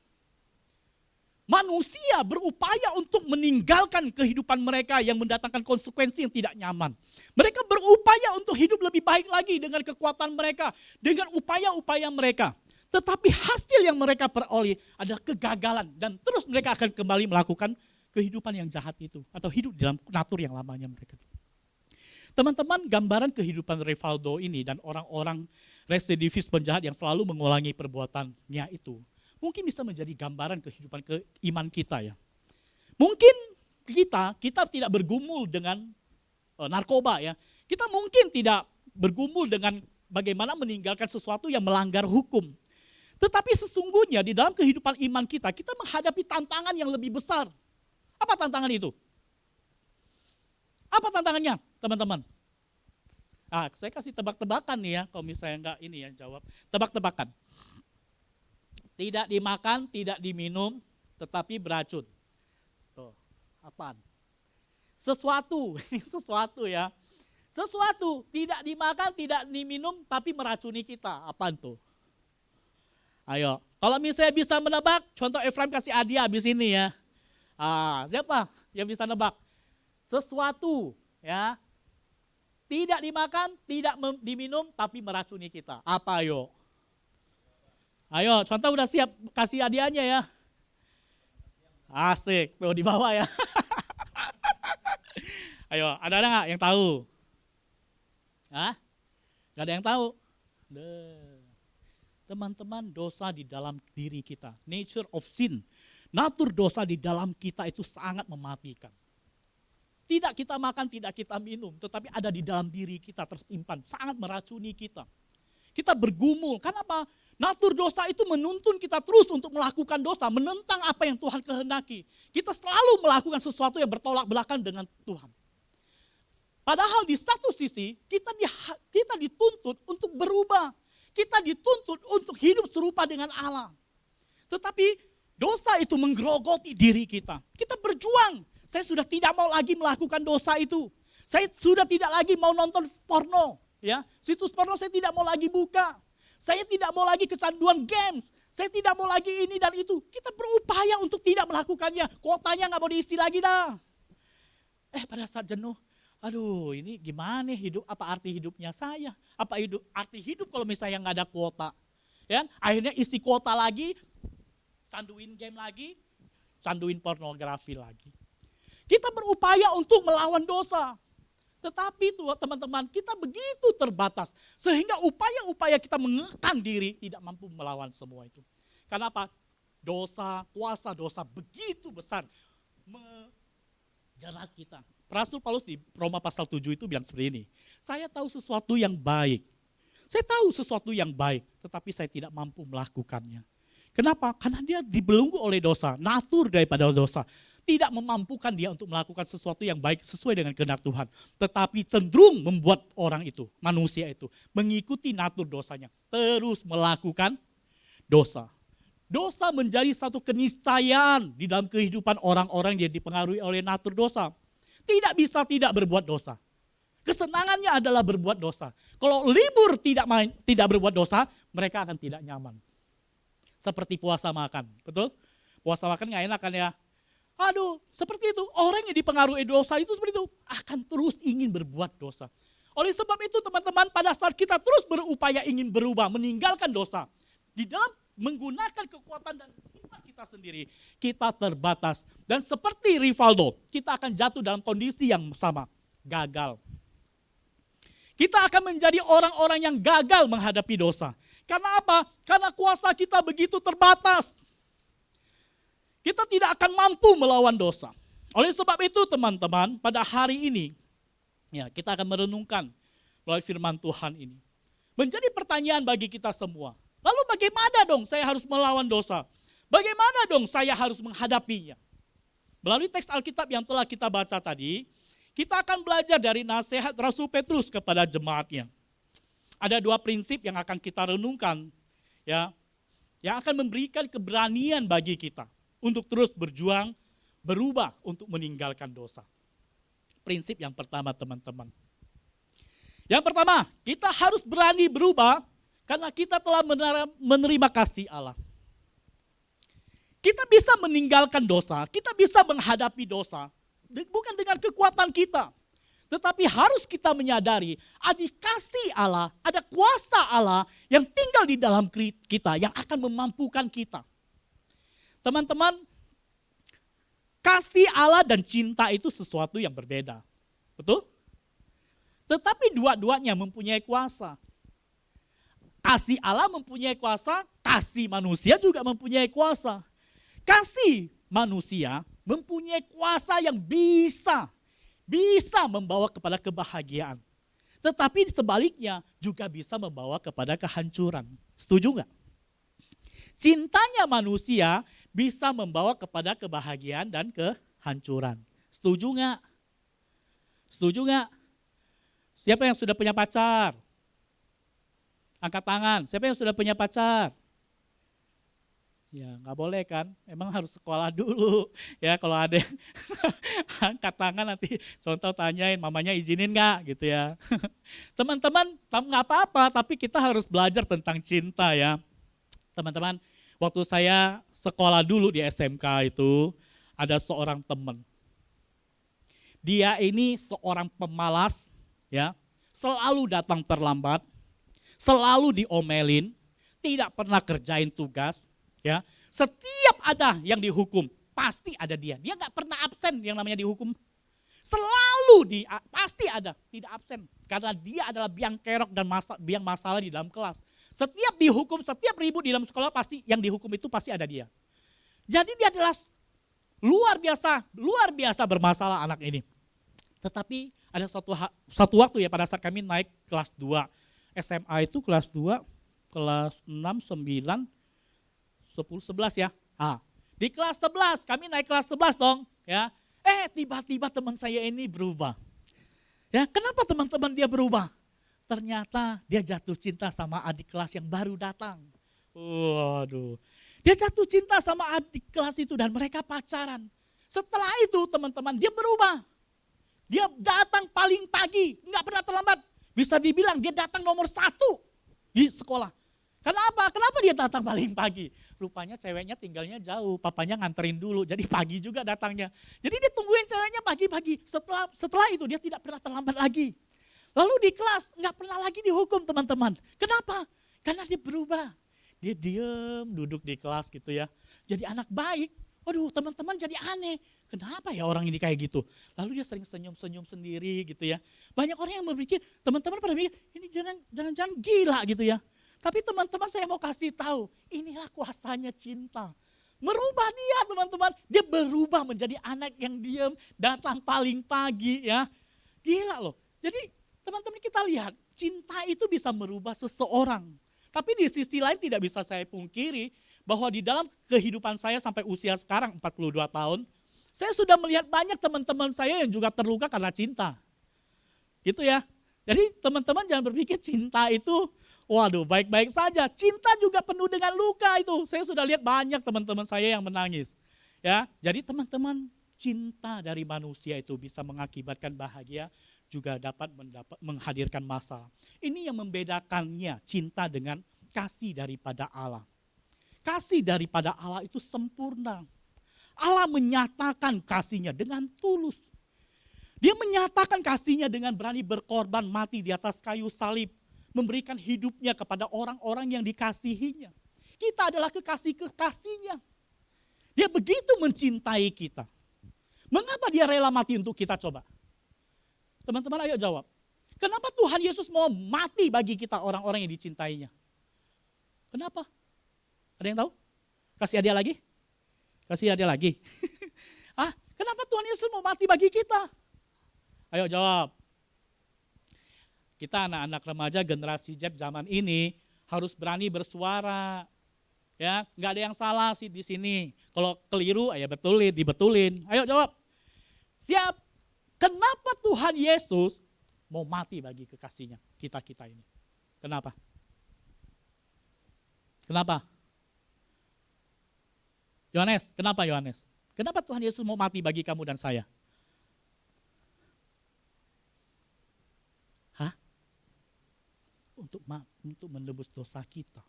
Manusia berupaya untuk meninggalkan kehidupan mereka yang mendatangkan konsekuensi yang tidak nyaman. Mereka berupaya untuk hidup lebih baik lagi dengan kekuatan mereka, dengan upaya-upaya mereka. Tetapi hasil yang mereka peroleh adalah kegagalan dan terus mereka akan kembali melakukan kehidupan yang jahat itu atau hidup dalam natur yang lamanya mereka. Teman-teman, gambaran kehidupan Rivaldo ini dan orang-orang residivis penjahat yang selalu mengulangi perbuatannya itu mungkin bisa menjadi gambaran kehidupan iman kita ya. Mungkin kita tidak bergumul dengan narkoba ya. Kita mungkin tidak bergumul dengan bagaimana meninggalkan sesuatu yang melanggar hukum. Tetapi sesungguhnya di dalam kehidupan iman kita menghadapi tantangan yang lebih besar. Apa tantangan itu? Apa tantangannya teman-teman? Saya kasih tebak-tebakan nih ya, kalau misalnya enggak ini yang jawab. Tebak-tebakan. Tidak dimakan, tidak diminum, tetapi beracun. Tuh, apaan? Sesuatu ya. Sesuatu, tidak dimakan, tidak diminum, tapi meracuni kita. Apaan tuh? Ayo, kalau misalnya bisa menebak, contoh Efraim kasih hadiah habis ini ya. Siapa yang bisa nebak? Sesuatu ya. Tidak dimakan, tidak diminum, tapi meracuni kita. Apa ayo? Ayo, contoh udah siap kasih hadiahnya ya. Asik, tuh di bawah ya. Ayo, ada nggak yang tahu? Nggak ada yang tahu? Teman-teman, dosa di dalam diri kita, nature of sin, natur dosa di dalam kita itu sangat mematikan. Tidak kita makan, tidak kita minum, tetapi ada di dalam diri kita tersimpan, sangat meracuni kita. Kita bergumul, kenapa? Natur dosa itu menuntun kita terus untuk melakukan dosa, menentang apa yang Tuhan kehendaki. Kita selalu melakukan sesuatu yang bertolak belakang dengan Tuhan. Padahal di satu sisi, kita dituntut untuk berubah. Kita dituntut untuk hidup serupa dengan Allah. Tetapi dosa itu menggerogoti diri kita. Kita berjuang. Saya sudah tidak mau lagi melakukan dosa itu. Saya sudah tidak lagi mau nonton porno. Ya, situs porno saya tidak mau lagi buka. Saya tidak mau lagi kecanduan games. Saya tidak mau lagi ini dan itu. Kita berupaya untuk tidak melakukannya. Kuotanya nggak mau diisi lagi dah. Pada saat jenuh, aduh ini gimana hidup, apa arti hidupnya saya? Apa arti hidup kalau misalnya nggak ada kuota? Ya, akhirnya isi kuota lagi, canduin game lagi, canduin pornografi lagi. Kita berupaya untuk melawan dosa. Tetapi tuh teman-teman, kita begitu terbatas. Sehingga upaya-upaya kita mengekang diri tidak mampu melawan semua itu. Karena apa? Dosa, kuasa dosa begitu besar menjerat kita. Rasul Paulus di Roma pasal 7 itu bilang seperti ini. Saya tahu sesuatu yang baik. Saya tahu sesuatu yang baik, tetapi saya tidak mampu melakukannya. Kenapa? Karena dia dibelenggu oleh dosa, natur daripada dosa. Tidak memampukan dia untuk melakukan sesuatu yang baik sesuai dengan kehendak Tuhan. Tetapi cenderung membuat orang itu, manusia itu, mengikuti natur dosanya. Terus melakukan dosa. Dosa menjadi satu keniscayaan di dalam kehidupan orang-orang yang dipengaruhi oleh natur dosa. Tidak bisa tidak berbuat dosa. Kesenangannya adalah berbuat dosa. Kalau libur tidak berbuat dosa, mereka akan tidak nyaman. Seperti puasa makan, betul? Puasa makan gak enak kan ya? Aduh, seperti itu. Orang yang dipengaruhi dosa itu seperti itu. Akan terus ingin berbuat dosa. Oleh sebab itu teman-teman, pada saat kita terus berupaya ingin berubah, meninggalkan dosa. Di dalam menggunakan kekuatan dan kita sendiri, kita terbatas. Dan seperti Rivaldo, kita akan jatuh dalam kondisi yang sama, gagal. Kita akan menjadi orang-orang yang gagal menghadapi dosa. Karena apa? Karena kuasa kita begitu terbatas. Kita tidak akan mampu melawan dosa. Oleh sebab itu teman-teman, pada hari ini, ya kita akan merenungkan melalui firman Tuhan ini. Menjadi pertanyaan bagi kita semua. Lalu bagaimana dong saya harus melawan dosa? Bagaimana dong saya harus menghadapinya? Melalui teks Alkitab yang telah kita baca tadi, kita akan belajar dari nasihat Rasul Petrus kepada jemaatnya. Ada 2 prinsip yang akan kita renungkan, ya, yang akan memberikan keberanian bagi kita untuk terus berjuang, berubah untuk meninggalkan dosa. Prinsip yang pertama teman-teman. Yang pertama, kita harus berani berubah karena kita telah menerima kasih Allah. Kita bisa meninggalkan dosa, kita bisa menghadapi dosa, bukan dengan kekuatan kita. Tetapi harus kita menyadari ada kasih Allah, ada kuasa Allah yang tinggal di dalam kita, yang akan memampukan kita. Teman-teman, kasih Allah dan cinta itu sesuatu yang berbeda. Betul? Tetapi dua-duanya mempunyai kuasa. Kasih Allah mempunyai kuasa, kasih manusia juga mempunyai kuasa. Kasih manusia mempunyai kuasa yang bisa membawa kepada kebahagiaan. Tetapi sebaliknya juga bisa membawa kepada kehancuran. Setuju nggak? Cintanya manusia bisa membawa kepada kebahagiaan dan kehancuran. Setuju nggak? Setuju nggak? Siapa yang sudah punya pacar? Angkat tangan. Siapa yang sudah punya pacar? Ya nggak boleh kan, emang harus sekolah dulu. Ya kalau ada yang angkat tangan nanti contoh tanyain mamanya izinin nggak gitu ya. Teman-teman nggak apa-apa, tapi kita harus belajar tentang cinta ya. Teman-teman, waktu saya sekolah dulu di SMK itu ada seorang teman. Dia ini seorang pemalas, ya, selalu datang terlambat, selalu diomelin, tidak pernah kerjain tugas, ya. Setiap ada yang dihukum, pasti ada dia. Dia nggak pernah absen yang namanya dihukum. Selalu pasti ada, tidak absen. Karena dia adalah biang kerok dan biang masalah di dalam kelas. Setiap dihukum, setiap ribut di dalam sekolah pasti yang dihukum itu pasti ada dia. Jadi dia adalah luar biasa bermasalah anak ini. Tetapi ada satu waktu ya pada saat kami naik kelas 2. SMA itu kelas 2, kelas 6, 9, 10, 11 ya. Di kelas 11, kami naik kelas 11 dong. Ya. Tiba-tiba teman saya ini berubah. Ya, kenapa teman-teman dia berubah? Ternyata dia jatuh cinta sama adik kelas yang baru datang. Waduh. Dia jatuh cinta sama adik kelas itu dan mereka pacaran. Setelah itu teman-teman dia berubah. Dia datang paling pagi, nggak pernah terlambat. Bisa dibilang dia datang nomor 1 di sekolah. Kenapa? Kenapa dia datang paling pagi? Rupanya ceweknya tinggalnya jauh, papanya nganterin dulu, jadi pagi juga datangnya. Jadi dia tungguin ceweknya pagi-pagi. Setelah itu dia tidak pernah terlambat lagi. Lalu di kelas nggak pernah lagi dihukum teman-teman. Kenapa? Karena dia berubah. Dia diem duduk di kelas gitu ya. Jadi anak baik. Waduh teman-teman jadi aneh. Kenapa ya orang ini kayak gitu? Lalu dia sering senyum-senyum sendiri gitu ya. Banyak orang yang berpikir, teman-teman pada mikir, ini jangan-jangan gila gitu ya. Tapi teman-teman saya mau kasih tahu, inilah kuasanya cinta. Merubah dia teman-teman. Dia berubah menjadi anak yang diam, datang paling pagi ya. Gila loh. Jadi teman-teman kita lihat, cinta itu bisa merubah seseorang. Tapi di sisi lain tidak bisa saya pungkiri bahwa di dalam kehidupan saya sampai usia sekarang 42 tahun, saya sudah melihat banyak teman-teman saya yang juga terluka karena cinta. Gitu ya. Jadi teman-teman jangan berpikir cinta itu, waduh baik-baik saja. Cinta juga penuh dengan luka itu. Saya sudah lihat banyak teman-teman saya yang menangis. Ya, jadi teman-teman cinta dari manusia itu bisa mengakibatkan bahagia, juga dapat menghadirkan masalah. Ini yang membedakannya cinta dengan kasih daripada Allah. Kasih daripada Allah itu sempurna. Allah menyatakan kasihnya dengan tulus. Dia menyatakan kasihnya dengan berani berkorban mati di atas kayu salib. Memberikan hidupnya kepada orang-orang yang dikasihinya. Kita adalah kekasih-kekasihnya. Dia begitu mencintai kita. Mengapa dia rela mati untuk kita coba? Teman-teman ayo jawab. Kenapa Tuhan Yesus mau mati bagi kita orang-orang yang dicintainya? Kenapa? Ada yang tahu? Kasih hadiah lagi? Kasih hadiah lagi. Kenapa Tuhan Yesus mau mati bagi kita? Ayo jawab. Kita anak-anak remaja generasi Z zaman ini harus berani bersuara. Ya, nggak ada yang salah sih di sini. Kalau keliru, ya dibetulin. Ayo jawab. Siap. Kenapa Tuhan Yesus mau mati bagi kekasihnya, kita ini? Kenapa? Kenapa? Yohanes, kenapa Yohanes? Kenapa Tuhan Yesus mau mati bagi kamu dan saya? Untuk menebus dosa kita.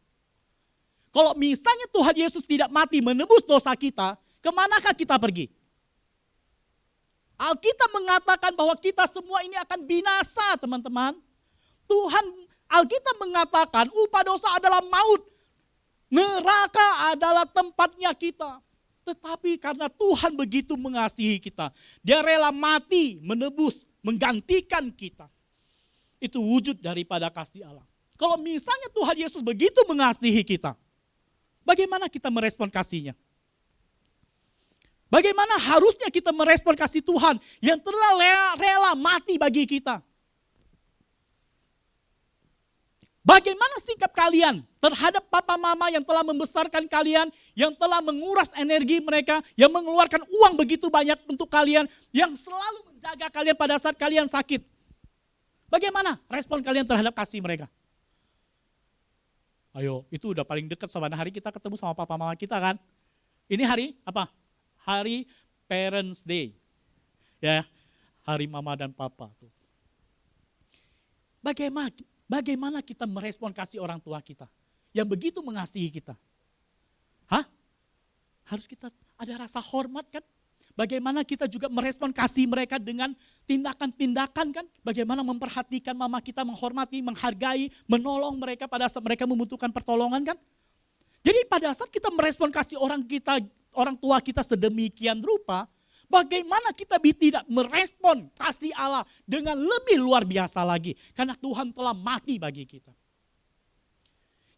Kalau misalnya Tuhan Yesus tidak mati menebus dosa kita, kemanakah kita pergi? Alkitab mengatakan bahwa kita semua ini akan binasa, teman-teman. Alkitab mengatakan upah dosa adalah maut. Neraka adalah tempatnya kita. Tetapi karena Tuhan begitu mengasihi kita, dia rela mati, menebus, menggantikan kita. Itu wujud daripada kasih Allah. Kalau misalnya Tuhan Yesus begitu mengasihi kita, bagaimana kita merespon kasihnya? Bagaimana harusnya kita merespon kasih Tuhan yang telah rela mati bagi kita? Bagaimana sikap kalian terhadap papa mama yang telah membesarkan kalian, yang telah menguras energi mereka, yang mengeluarkan uang begitu banyak untuk kalian, yang selalu menjaga kalian pada saat kalian sakit? Bagaimana respon kalian terhadap kasih mereka? Ayo, itu udah paling dekat sama hari kita ketemu sama papa mama kita kan. Ini hari apa? Hari Parents Day. Ya, hari mama dan papa tuh. Bagaimana kita merespon kasih orang tua kita yang begitu mengasihi kita? Harus kita ada rasa hormat kan? Bagaimana kita juga merespon kasih mereka dengan tindakan-tindakan kan? Bagaimana memperhatikan mama kita, menghormati, menghargai, menolong mereka pada saat mereka membutuhkan pertolongan kan? Jadi pada saat kita merespon kasih orang tua kita sedemikian rupa, bagaimana kita tidak merespon kasih Allah dengan lebih luar biasa lagi? Karena Tuhan telah mati bagi kita.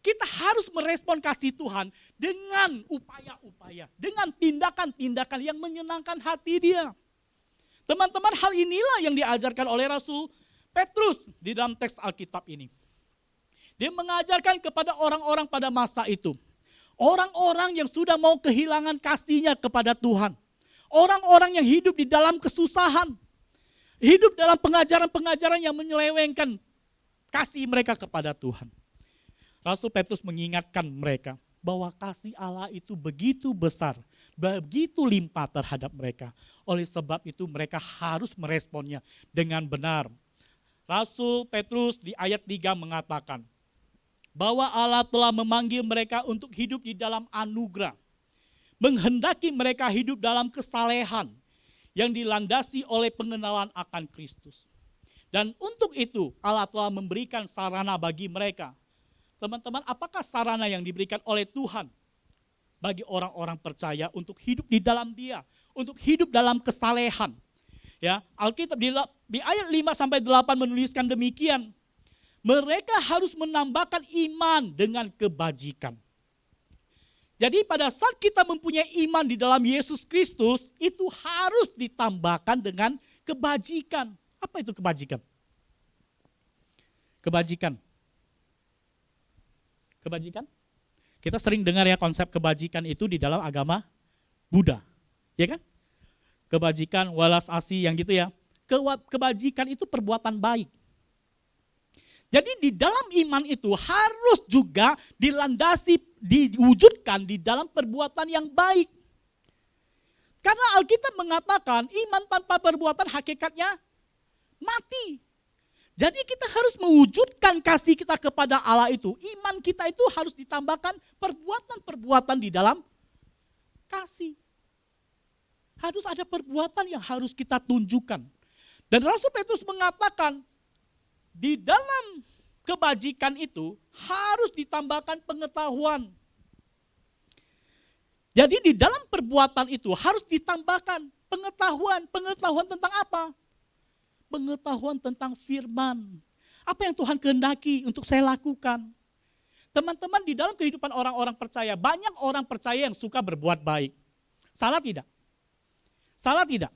Kita harus merespon kasih Tuhan dengan upaya-upaya, dengan tindakan-tindakan yang menyenangkan hati Dia. Teman-teman, hal inilah yang diajarkan oleh Rasul Petrus di dalam teks Alkitab ini. Dia mengajarkan kepada orang-orang pada masa itu. Orang-orang yang sudah mau kehilangan kasihnya kepada Tuhan. Orang-orang yang hidup di dalam kesusahan. Hidup dalam pengajaran-pengajaran yang menyelewengkan kasih mereka kepada Tuhan. Rasul Petrus mengingatkan mereka bahwa kasih Allah itu begitu besar, begitu limpah terhadap mereka. Oleh sebab itu mereka harus meresponnya dengan benar. Rasul Petrus di ayat 3 mengatakan bahwa Allah telah memanggil mereka untuk hidup di dalam anugerah. Menghendaki mereka hidup dalam kesalehan yang dilandasi oleh pengenalan akan Kristus. Dan untuk itu Allah telah memberikan sarana bagi mereka. Teman-teman, apakah sarana yang diberikan oleh Tuhan bagi orang-orang percaya untuk hidup di dalam Dia, untuk hidup dalam kesalehan? Ya, Alkitab di ayat 5-8 menuliskan demikian. Mereka harus menambahkan iman dengan kebajikan. Jadi pada saat kita mempunyai iman di dalam Yesus Kristus, itu harus ditambahkan dengan kebajikan. Apa itu kebajikan? Kebajikan. Kita sering dengar ya konsep kebajikan itu di dalam agama Buddha. Ya kan? Kebajikan, walas asih yang gitu ya. Kebajikan itu perbuatan baik. Jadi di dalam iman itu harus juga dilandasi, diwujudkan di dalam perbuatan yang baik. Karena Alkitab mengatakan iman tanpa perbuatan hakikatnya mati. Jadi kita harus mewujudkan kasih kita kepada Allah itu. Iman kita itu harus ditambahkan perbuatan-perbuatan di dalam kasih. Harus ada perbuatan yang harus kita tunjukkan. Dan Rasul Petrus mengatakan di dalam kebajikan itu harus ditambahkan pengetahuan. Jadi di dalam perbuatan itu harus ditambahkan pengetahuan tentang apa? Pengetahuan tentang firman. Apa yang Tuhan kehendaki untuk saya lakukan? Teman-teman, di dalam kehidupan orang-orang percaya, banyak orang percaya yang suka berbuat baik. Salah tidak? Salah tidak?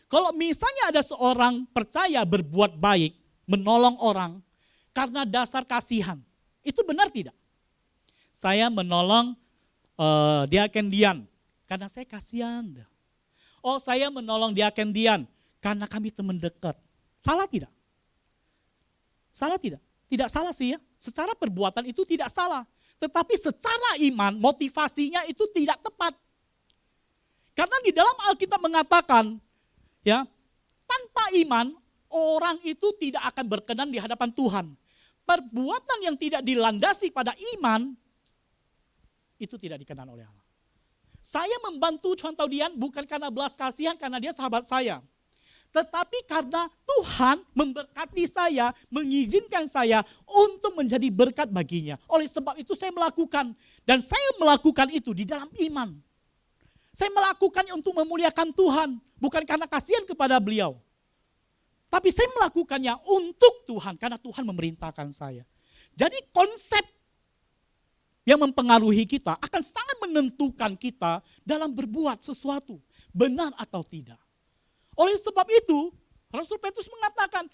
Kalau misalnya ada seorang percaya berbuat baik, menolong orang karena dasar kasihan, itu benar tidak? Saya menolong Diaken Dian karena saya kasihan. Oh, saya menolong Diaken Dian karena kami teman dekat. Salah tidak? Salah tidak? Tidak salah sih ya. Secara perbuatan itu tidak salah. Tetapi secara iman, motivasinya itu tidak tepat. Karena di dalam Alkitab mengatakan, ya, tanpa iman, orang itu tidak akan berkenan di hadapan Tuhan. Perbuatan yang tidak dilandasi pada iman, itu tidak dikenan oleh Allah. Saya membantu contoh Dian bukan karena belas kasihan, karena dia sahabat saya. Tetapi karena Tuhan memberkati saya, mengizinkan saya untuk menjadi berkat baginya. Oleh sebab itu saya melakukan. Dan saya melakukan itu di dalam iman. Saya melakukannya untuk memuliakan Tuhan. Bukan karena kasihan kepada beliau. Tapi saya melakukannya untuk Tuhan. Karena Tuhan memerintahkan saya. Jadi konsep yang mempengaruhi kita akan sangat menentukan kita dalam berbuat sesuatu. Benar atau tidak. Oleh sebab itu, Rasul Petrus mengatakan,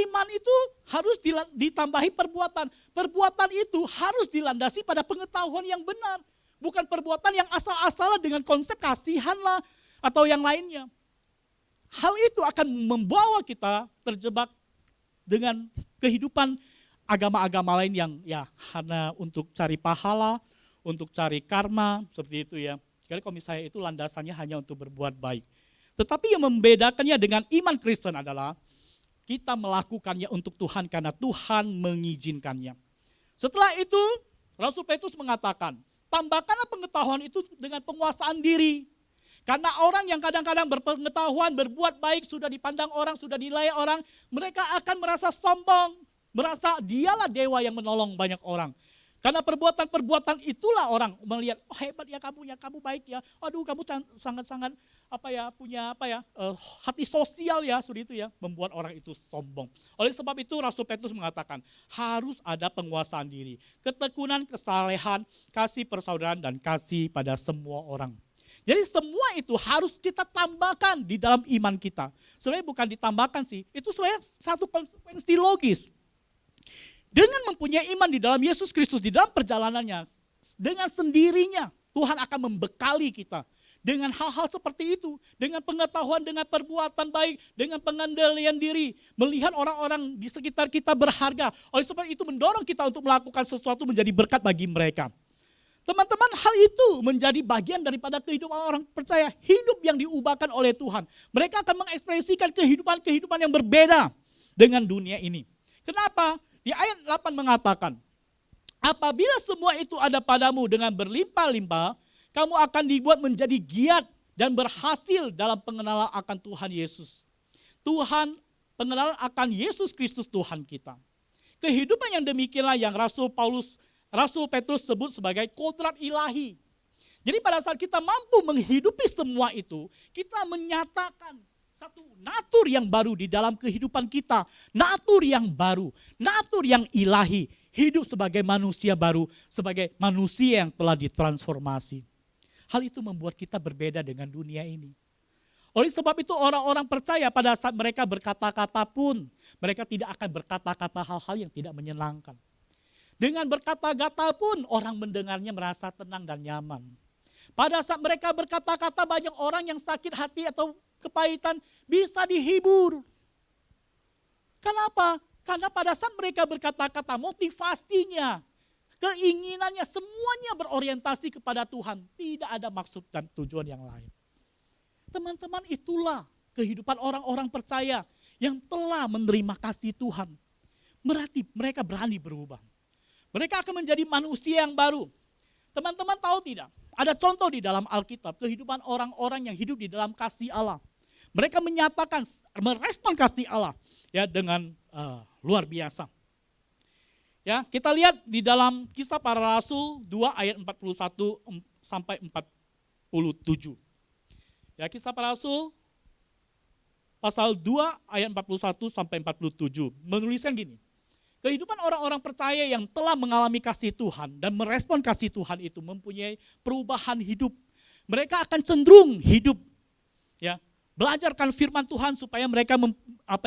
iman itu harus ditambahi perbuatan. Perbuatan itu harus dilandasi pada pengetahuan yang benar. Bukan perbuatan yang asal-asalan dengan konsep kasihan lah atau yang lainnya. Hal itu akan membawa kita terjebak dengan kehidupan agama-agama lain yang ya hanya untuk cari pahala, untuk cari karma, seperti itu ya. Jadi kalau misalnya itu landasannya hanya untuk berbuat baik. Tetapi yang membedakannya dengan iman Kristen adalah kita melakukannya untuk Tuhan karena Tuhan mengizinkannya. Setelah itu Rasul Petrus mengatakan, tambahkanlah pengetahuan itu dengan penguasaan diri. Karena orang yang kadang-kadang berpengetahuan, berbuat baik, sudah dipandang orang, sudah dinilai orang, mereka akan merasa sombong, merasa dialah dewa yang menolong banyak orang. Karena perbuatan-perbuatan itulah orang melihat, oh hebat ya kamu baik ya, aduh kamu sangat-sangat punya hati sosial ya, seperti itu ya, membuat orang itu sombong. Oleh sebab itu Rasul Petrus mengatakan harus ada penguasaan diri, ketekunan, kesalehan, kasih persaudaraan dan kasih pada semua orang. Jadi semua itu harus kita tambahkan di dalam iman kita. Sebenarnya bukan ditambahkan sih, itu sebenarnya satu konsekuensi logis. Dengan mempunyai iman di dalam Yesus Kristus, di dalam perjalanannya, dengan sendirinya Tuhan akan membekali kita. Dengan hal-hal seperti itu, dengan pengetahuan, dengan perbuatan baik, dengan pengendalian diri, melihat orang-orang di sekitar kita berharga. Oleh sebab itu mendorong kita untuk melakukan sesuatu menjadi berkat bagi mereka. Teman-teman, hal itu menjadi bagian daripada kehidupan orang percaya, hidup yang diubahkan oleh Tuhan. Mereka akan mengekspresikan kehidupan yang berbeda dengan dunia ini. Kenapa? Di ayat 8 mengatakan, apabila semua itu ada padamu dengan berlimpah-limpah, kamu akan dibuat menjadi giat dan berhasil dalam pengenalan akan Tuhan Yesus. Pengenalan akan Yesus Kristus Tuhan kita. Kehidupan yang demikianlah yang Rasul Petrus sebut sebagai kodrat ilahi. Jadi pada saat kita mampu menghidupi semua itu, kita menyatakan satu natur yang baru di dalam kehidupan kita. Natur yang baru, natur yang ilahi. Hidup sebagai manusia baru, sebagai manusia yang telah ditransformasi. Hal itu membuat kita berbeda dengan dunia ini. Oleh sebab itu orang-orang percaya pada saat mereka berkata-kata pun, mereka tidak akan berkata-kata hal-hal yang tidak menyenangkan. Dengan berkata-kata pun orang mendengarnya merasa tenang dan nyaman. Pada saat mereka berkata-kata banyak orang yang sakit hati atau kepahitan bisa dihibur. Kenapa? Karena pada saat mereka berkata-kata motivasinya, keinginannya semuanya berorientasi kepada Tuhan. Tidak ada maksud dan tujuan yang lain. Teman-teman, itulah kehidupan orang-orang percaya yang telah menerima kasih Tuhan. Berarti mereka berani berubah. Mereka akan menjadi manusia yang baru. Teman-teman tahu tidak? Ada contoh di dalam Alkitab, kehidupan orang-orang yang hidup di dalam kasih Allah. Mereka merespon kasih Allah ya dengan luar biasa. Ya, kita lihat di dalam Kisah Para Rasul 2 ayat 41 sampai 47. Ya, Kisah Para Rasul pasal 2 ayat 41 sampai 47 menuliskan gini. Kehidupan orang-orang percaya yang telah mengalami kasih Tuhan dan merespon kasih Tuhan itu mempunyai perubahan hidup. Mereka akan cenderung hidup, ya, belajarkan firman Tuhan supaya mereka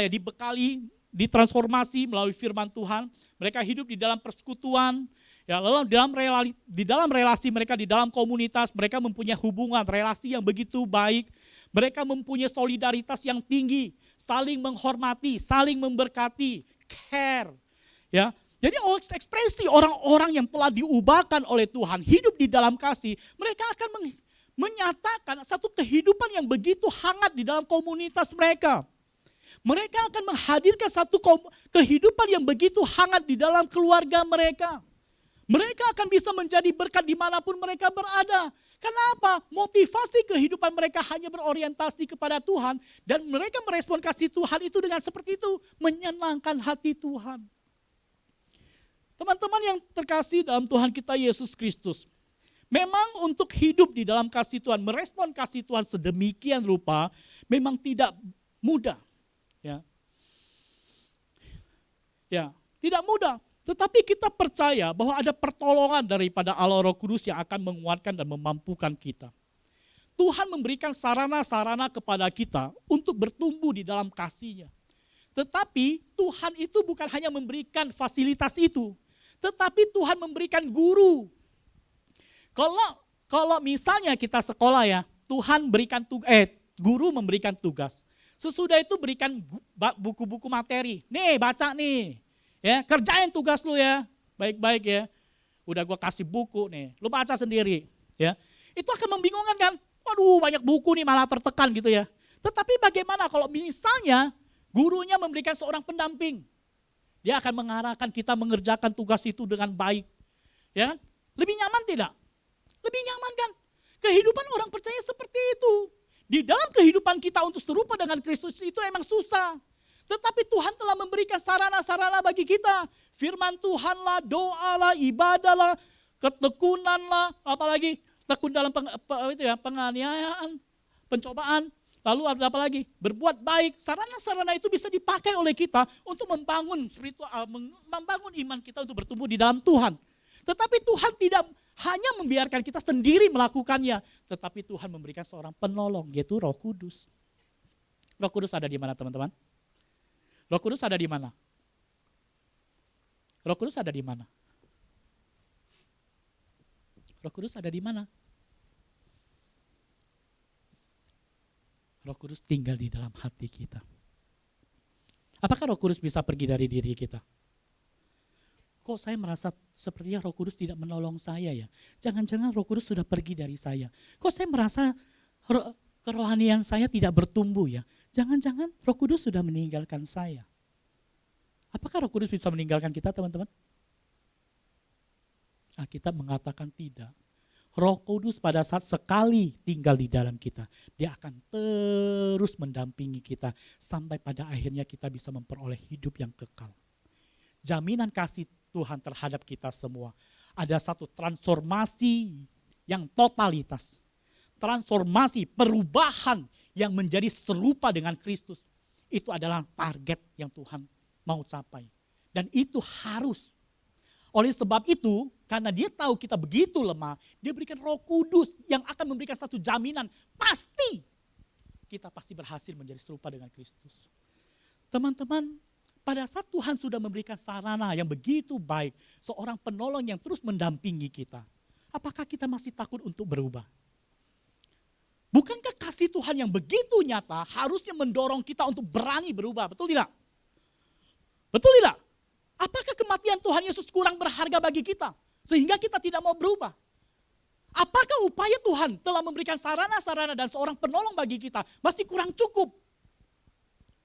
dibekali, ditransformasi melalui firman Tuhan. Mereka hidup di dalam persekutuan, ya, lalu di dalam relasi mereka, di dalam komunitas, mereka mempunyai hubungan, relasi yang begitu baik. Mereka mempunyai solidaritas yang tinggi, saling menghormati, saling memberkati, care. Ya, jadi ekspresi orang-orang yang telah diubahkan oleh Tuhan, hidup di dalam kasih, mereka akan menyatakan satu kehidupan yang begitu hangat di dalam komunitas mereka. Mereka akan menghadirkan satu kehidupan yang begitu hangat di dalam keluarga mereka. Mereka akan bisa menjadi berkat dimanapun mereka berada. Kenapa? Motivasi kehidupan mereka hanya berorientasi kepada Tuhan. Dan mereka merespon kasih Tuhan itu dengan seperti itu. Menyenangkan hati Tuhan. Teman-teman yang terkasih dalam Tuhan kita Yesus Kristus. Memang untuk hidup di dalam kasih Tuhan, merespon kasih Tuhan sedemikian rupa, memang tidak mudah. Ya, tidak mudah. Tetapi kita percaya bahwa ada pertolongan daripada Allah Roh Kudus yang akan menguatkan dan memampukan kita. Tuhan memberikan sarana-sarana kepada kita untuk bertumbuh di dalam kasih-Nya. Tetapi Tuhan itu bukan hanya memberikan fasilitas itu, tetapi Tuhan memberikan guru. Kalau misalnya kita sekolah ya, Tuhan berikan guru memberikan tugas. Sesudah itu berikan buku-buku materi. Nih baca nih. Ya, kerjain tugas lu ya, baik-baik ya. Udah gua kasih buku nih, lu baca sendiri. Ya, itu akan membingungkan kan? Waduh, banyak buku nih malah tertekan gitu ya. Tetapi bagaimana kalau misalnya gurunya memberikan seorang pendamping? Dia akan mengarahkan kita mengerjakan tugas itu dengan baik. Ya, lebih nyaman tidak? Lebih nyaman kan? Kehidupan orang percaya seperti itu. Di dalam kehidupan kita untuk serupa dengan Kristus itu emang susah. Tetapi Tuhan telah memberikan sarana-sarana bagi kita. Firman Tuhanlah, doalah, ibadahlah, ketekunanlah, apalagi tekun dalam penganiayaan, pencobaan. Lalu ada apa lagi? Berbuat baik. Sarana-sarana itu bisa dipakai oleh kita untuk membangun membangun iman kita untuk bertumbuh di dalam Tuhan. Tetapi Tuhan tidak hanya membiarkan kita sendiri melakukannya. Tetapi Tuhan memberikan seorang penolong, yaitu Roh Kudus. Roh Kudus ada di mana teman-teman? Roh Kudus ada di mana? Roh Kudus ada di mana? Roh Kudus ada di mana? Roh Kudus tinggal di dalam hati kita. Apakah Roh Kudus bisa pergi dari diri kita? Kok saya merasa sepertinya Roh Kudus tidak menolong saya ya? Jangan-jangan Roh Kudus sudah pergi dari saya. Kok saya merasa kerohanian saya tidak bertumbuh ya? Jangan-jangan Roh Kudus sudah meninggalkan saya. Apakah Roh Kudus bisa meninggalkan kita teman-teman? Alkitab mengatakan tidak. Roh Kudus pada saat sekali tinggal di dalam kita, dia akan terus mendampingi kita sampai pada akhirnya kita bisa memperoleh hidup yang kekal. Jaminan kasih Tuhan terhadap kita semua. Ada satu transformasi yang totalitas. Transformasi, perubahan yang menjadi serupa dengan Kristus. Itu adalah target yang Tuhan mau capai. Dan itu harus. Oleh sebab itu, karena dia tahu kita begitu lemah, dia berikan Roh Kudus yang akan memberikan satu jaminan. Pasti kita pasti berhasil menjadi serupa dengan Kristus. Teman-teman, pada saat Tuhan sudah memberikan sarana yang begitu baik, seorang penolong yang terus mendampingi kita, apakah kita masih takut untuk berubah? Bukankah kasih Tuhan yang begitu nyata harusnya mendorong kita untuk berani berubah, betul tidak? Betul tidak? Apakah kematian Tuhan Yesus kurang berharga bagi kita sehingga kita tidak mau berubah? Apakah upaya Tuhan telah memberikan sarana-sarana dan seorang penolong bagi kita masih kurang cukup?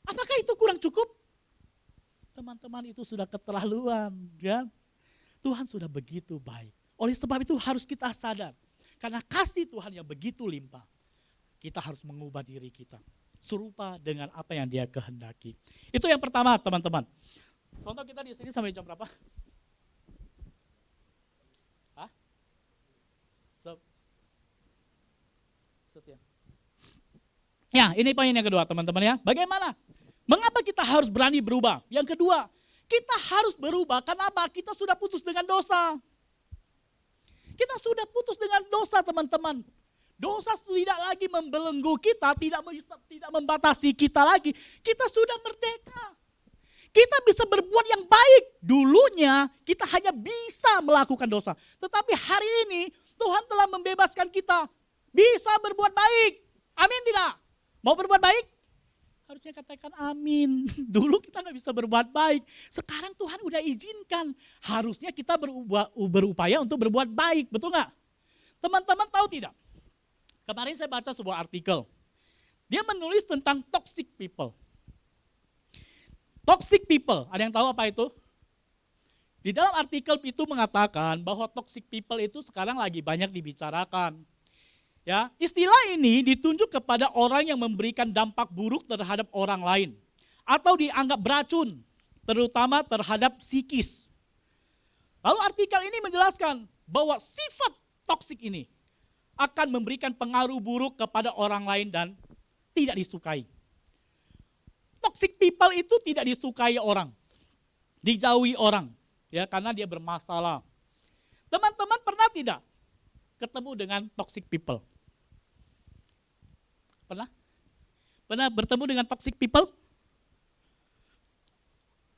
Apakah itu kurang cukup? Teman-teman, itu sudah keterlaluan, kan? Tuhan sudah begitu baik. Oleh sebab itu harus kita sadar, karena kasih Tuhan yang begitu limpah, kita harus mengubah diri kita serupa dengan apa yang Dia kehendaki. Itu yang pertama, teman-teman. Contoh kita di sini sampai jam berapa? setia. Ya, ini poin yang kedua teman-teman ya. Bagaimana? Mengapa kita harus berani berubah? Yang kedua, kita harus berubah karena apa? Kita sudah putus dengan dosa. Kita sudah putus dengan dosa teman-teman. Dosa tidak lagi membelenggu kita, tidak membatasi kita lagi. Kita sudah merdeka. Kita bisa berbuat yang baik. Dulunya kita hanya bisa melakukan dosa. Tetapi hari ini Tuhan telah membebaskan kita. Bisa berbuat baik. Amin tidak? Mau berbuat baik? Harusnya katakan amin. Dulu kita nggak bisa berbuat baik. Sekarang Tuhan udah izinkan. Harusnya kita berupaya untuk berbuat baik. Betul nggak? Teman-teman tahu tidak? Kemarin saya baca sebuah artikel. Dia menulis tentang toxic people. Toxic people, ada yang tahu apa itu? Di dalam artikel itu mengatakan bahwa toxic people itu sekarang lagi banyak dibicarakan. Ya, istilah ini ditunjuk kepada orang yang memberikan dampak buruk terhadap orang lain atau dianggap beracun, terutama terhadap psikis. Lalu artikel ini menjelaskan bahwa sifat toksik ini akan memberikan pengaruh buruk kepada orang lain dan tidak disukai. Toxic people itu tidak disukai orang, dijauhi orang, ya karena dia bermasalah. Teman-teman pernah tidak ketemu dengan toxic people? Pernah? Pernah bertemu dengan toxic people?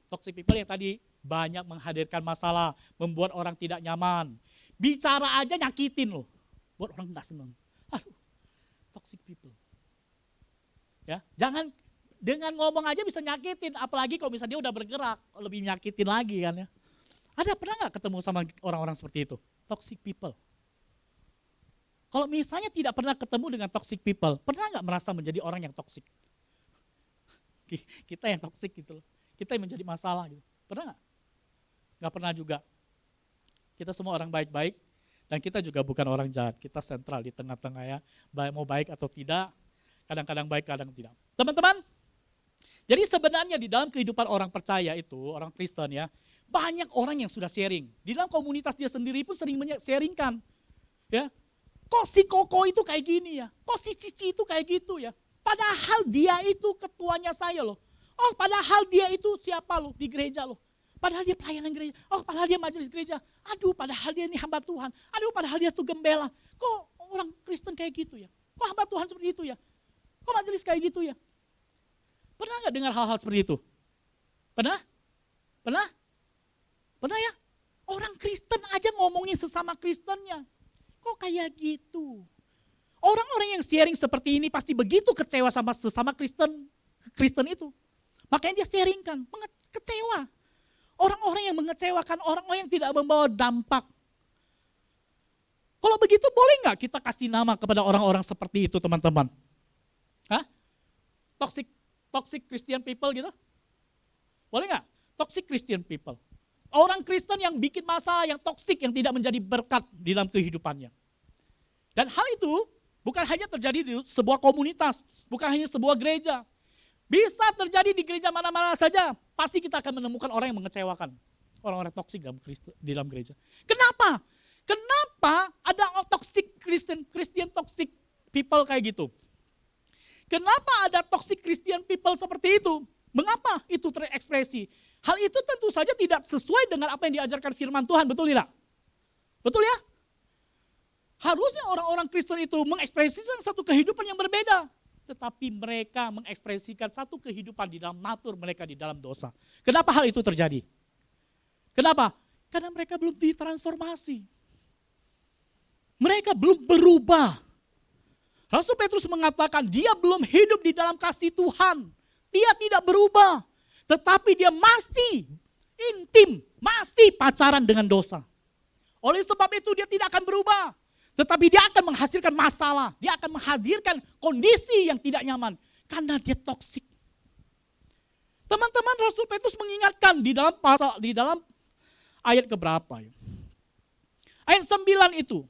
Toxic people yang tadi banyak menghadirkan masalah, membuat orang tidak nyaman. Bicara aja nyakitin loh, buat orang nggak senang. Aduh, toxic people. Ya, jangan dengan ngomong aja bisa nyakitin, apalagi kalau misalnya dia udah bergerak, lebih nyakitin lagi kan ya. Ada pernah nggak ketemu sama orang-orang seperti itu? Toxic people. Kalau misalnya tidak pernah ketemu dengan toxic people, pernah nggak merasa menjadi orang yang toxic? Kita yang toxic gitu loh. Kita yang menjadi masalah gitu. Pernah nggak? Nggak pernah juga. Kita semua orang baik-baik dan kita juga bukan orang jahat. Kita sentral di tengah-tengah ya. Mau baik atau tidak, kadang-kadang baik, kadang tidak. Teman-teman, jadi sebenarnya di dalam kehidupan orang percaya itu, orang Kristen ya, banyak orang yang sudah sharing. Di dalam komunitas dia sendiri pun sering sharingkan. Ya, kok si Koko itu kayak gini ya, kok si Cici itu kayak gitu ya. Padahal dia itu ketuanya saya loh. Oh padahal dia itu siapa loh di gereja loh. Padahal dia pelayanan gereja, oh padahal dia majelis gereja. Aduh padahal dia ini hamba Tuhan, aduh padahal dia tuh gembala. Kok orang Kristen kayak gitu ya, kok hamba Tuhan seperti itu ya, kok majelis kayak gitu ya. Pernah gak dengar hal-hal seperti itu? Pernah? Pernah? Pernah ya? Orang Kristen aja ngomongin sesama Kristennya. Kok kayak gitu? Orang-orang yang sharing seperti ini pasti begitu kecewa sama sesama Kristen itu. Makanya dia sharingkan, kecewa. Orang-orang yang mengecewakan, orang-orang yang tidak membawa dampak. Kalau begitu boleh nggak kita kasih nama kepada orang-orang seperti itu teman-teman? Hah? Toxic Christian people gitu? Boleh nggak? Toxic Christian people. Orang Kristen yang bikin masalah, yang toksik, yang tidak menjadi berkat di dalam kehidupannya. Dan hal itu bukan hanya terjadi di sebuah komunitas, bukan hanya sebuah gereja. Bisa terjadi di gereja mana-mana saja, pasti kita akan menemukan orang yang mengecewakan. Orang-orang toksik di dalam gereja. Kenapa? Kenapa ada toxic Christian toxic people kayak gitu? Kenapa ada toxic Christian people seperti itu? Mengapa itu terekspresi? Hal itu tentu saja tidak sesuai dengan apa yang diajarkan firman Tuhan, betul tidak? Betul ya? Harusnya orang-orang Kristen itu mengekspresikan satu kehidupan yang berbeda. Tetapi mereka mengekspresikan satu kehidupan di dalam natur mereka di dalam dosa. Kenapa hal itu terjadi? Kenapa? Karena mereka belum ditransformasi. Mereka belum berubah. Rasul Petrus mengatakan dia belum hidup di dalam kasih Tuhan. Dia tidak berubah. Tetapi dia masih intim, masih pacaran dengan dosa. Oleh sebab itu dia tidak akan berubah. Tetapi dia akan menghasilkan masalah. Dia akan menghadirkan kondisi yang tidak nyaman. Karena dia toksik. Teman-teman, Rasul Petrus mengingatkan di dalam ayat keberapa? Ayat 9 itu.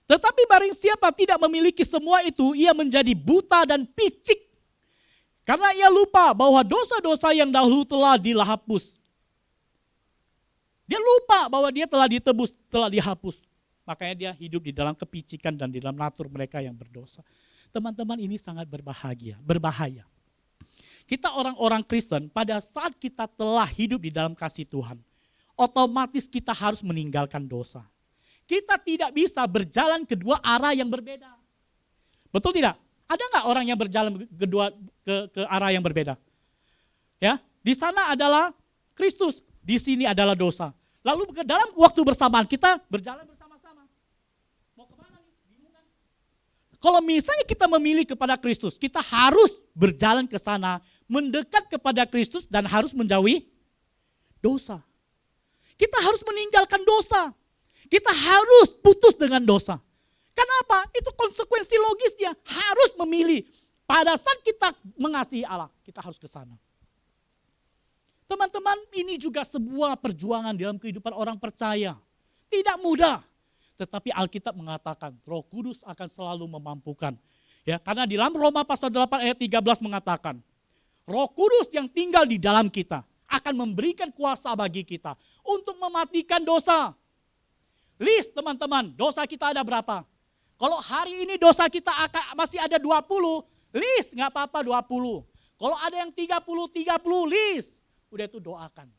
Tetapi barang siapa tidak memiliki semua itu, ia menjadi buta dan picik. Karena ia lupa bahwa dosa-dosa yang dahulu telah dihapus. Dia lupa bahwa dia telah ditebus, telah dihapus. Makanya dia hidup di dalam kepicikan dan di dalam natur mereka yang berdosa. Teman-teman, ini sangat berbahaya. Kita orang-orang Kristen pada saat kita telah hidup di dalam kasih Tuhan, otomatis kita harus meninggalkan dosa. Kita tidak bisa berjalan kedua arah yang berbeda. Betul tidak? Ada nggak orang yang berjalan ke arah yang berbeda? Ya, di sana adalah Kristus, di sini adalah dosa. Lalu ke dalam waktu bersamaan kita berjalan bersama-sama. Mau kemana nih? Bingung kan? Kalau misalnya kita memilih kepada Kristus, kita harus berjalan ke sana, mendekat kepada Kristus dan harus menjauhi dosa. Kita harus meninggalkan dosa. Kita harus putus dengan dosa. Kenapa? Itu konsekuensi logisnya. Harus memilih. Pada saat kita mengasihi Allah, kita harus ke sana. Teman-teman, ini juga sebuah perjuangan dalam kehidupan orang percaya. Tidak mudah. Tetapi Alkitab mengatakan Roh Kudus akan selalu memampukan. Ya, karena di dalam Roma pasal 8 ayat 13 mengatakan, Roh Kudus yang tinggal di dalam kita akan memberikan kuasa bagi kita untuk mematikan dosa. List teman-teman, dosa kita ada berapa? Kalau hari ini dosa kita masih ada 20, list nggak apa-apa 20. Kalau ada yang 30, list. Udah itu doakan.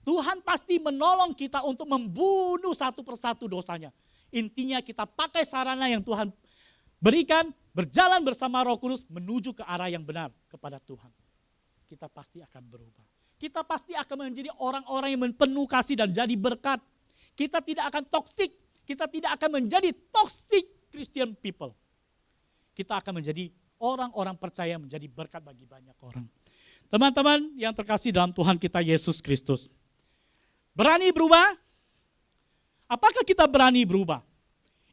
Tuhan pasti menolong kita untuk membunuh satu persatu dosanya. Intinya kita pakai sarana yang Tuhan berikan, berjalan bersama Roh Kudus menuju ke arah yang benar kepada Tuhan. Kita pasti akan berubah. Kita pasti akan menjadi orang-orang yang penuh kasih dan jadi berkat. Kita tidak akan toksik. Kita tidak akan menjadi toxic Christian people. Kita akan menjadi orang-orang percaya menjadi berkat bagi banyak orang. Teman-teman yang terkasih dalam Tuhan kita Yesus Kristus. Berani berubah? Apakah kita berani berubah?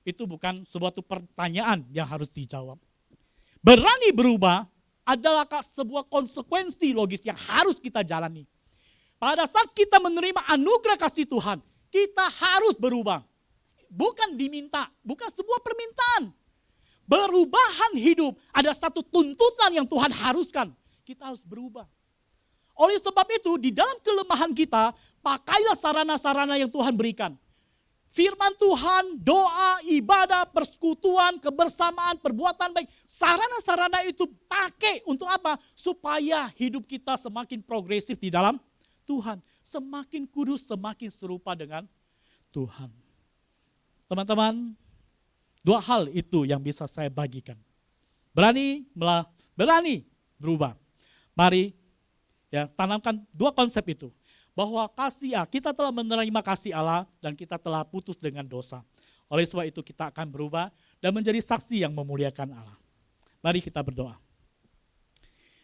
Itu bukan suatu pertanyaan yang harus dijawab. Berani berubah adalah sebuah konsekuensi logis yang harus kita jalani. Pada saat kita menerima anugerah kasih Tuhan, kita harus berubah. Bukan diminta, bukan sebuah permintaan. Perubahan hidup ada satu tuntutan yang Tuhan haruskan. Kita harus berubah. Oleh sebab itu, di dalam kelemahan kita, pakailah sarana-sarana yang Tuhan berikan. Firman Tuhan, doa, ibadah, persekutuan, kebersamaan, perbuatan baik. Sarana-sarana itu pakai untuk apa? Supaya hidup kita semakin progresif di dalam Tuhan. Semakin kudus, semakin serupa dengan Tuhan. Teman-teman, dua hal itu yang bisa saya bagikan. Berani berubah. Mari ya tanamkan dua konsep itu. Bahwa kasih Allah, kita telah menerima kasih Allah dan kita telah putus dengan dosa. Oleh sebab itu kita akan berubah dan menjadi saksi yang memuliakan Allah. Mari kita berdoa.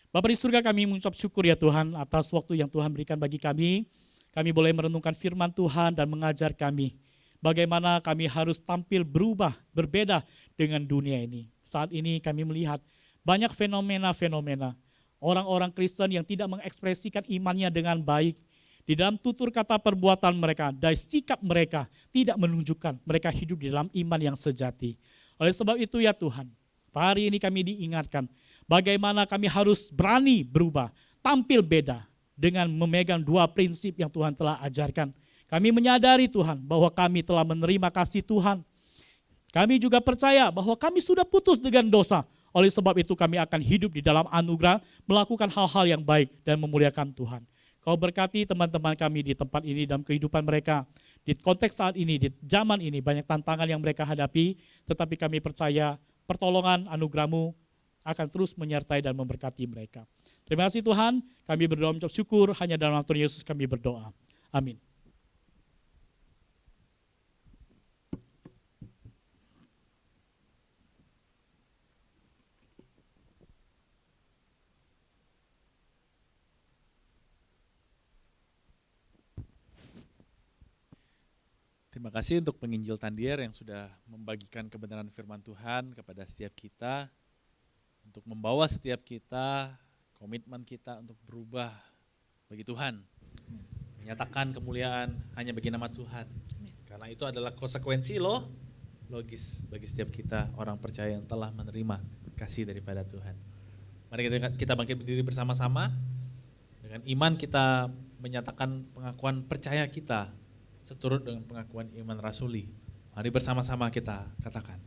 Bapa di surga, kami mengucap syukur ya Tuhan atas waktu yang Tuhan berikan bagi kami. Kami boleh merenungkan firman Tuhan dan mengajar kami bagaimana kami harus tampil berubah, berbeda dengan dunia ini. Saat ini kami melihat banyak fenomena-fenomena. Orang-orang Kristen yang tidak mengekspresikan imannya dengan baik. Di dalam tutur kata perbuatan mereka, dan sikap mereka tidak menunjukkan mereka hidup di dalam iman yang sejati. Oleh sebab itu ya Tuhan, hari ini kami diingatkan bagaimana kami harus berani berubah, tampil beda dengan memegang dua prinsip yang Tuhan telah ajarkan. Kami menyadari Tuhan bahwa kami telah menerima kasih Tuhan. Kami juga percaya bahwa kami sudah putus dengan dosa. Oleh sebab itu kami akan hidup di dalam anugerah, melakukan hal-hal yang baik dan memuliakan Tuhan. Kau berkati teman-teman kami di tempat ini dalam kehidupan mereka. Di konteks saat ini, di zaman ini banyak tantangan yang mereka hadapi, tetapi kami percaya pertolongan anugerah-Mu akan terus menyertai dan memberkati mereka. Terima kasih Tuhan, kami berdoa mengucap syukur, hanya dalam nama Tuhan Yesus kami berdoa. Amin. Terima kasih untuk penginjil Tandier yang sudah membagikan kebenaran firman Tuhan kepada setiap kita, untuk membawa setiap kita, komitmen kita untuk berubah bagi Tuhan, menyatakan kemuliaan hanya bagi nama Tuhan. Karena itu adalah konsekuensi logis bagi setiap kita, orang percaya yang telah menerima kasih daripada Tuhan. Mari kita bangkit berdiri bersama-sama, dengan iman kita menyatakan pengakuan percaya kita, seturut dengan pengakuan iman rasuli. Mari bersama-sama kita katakan.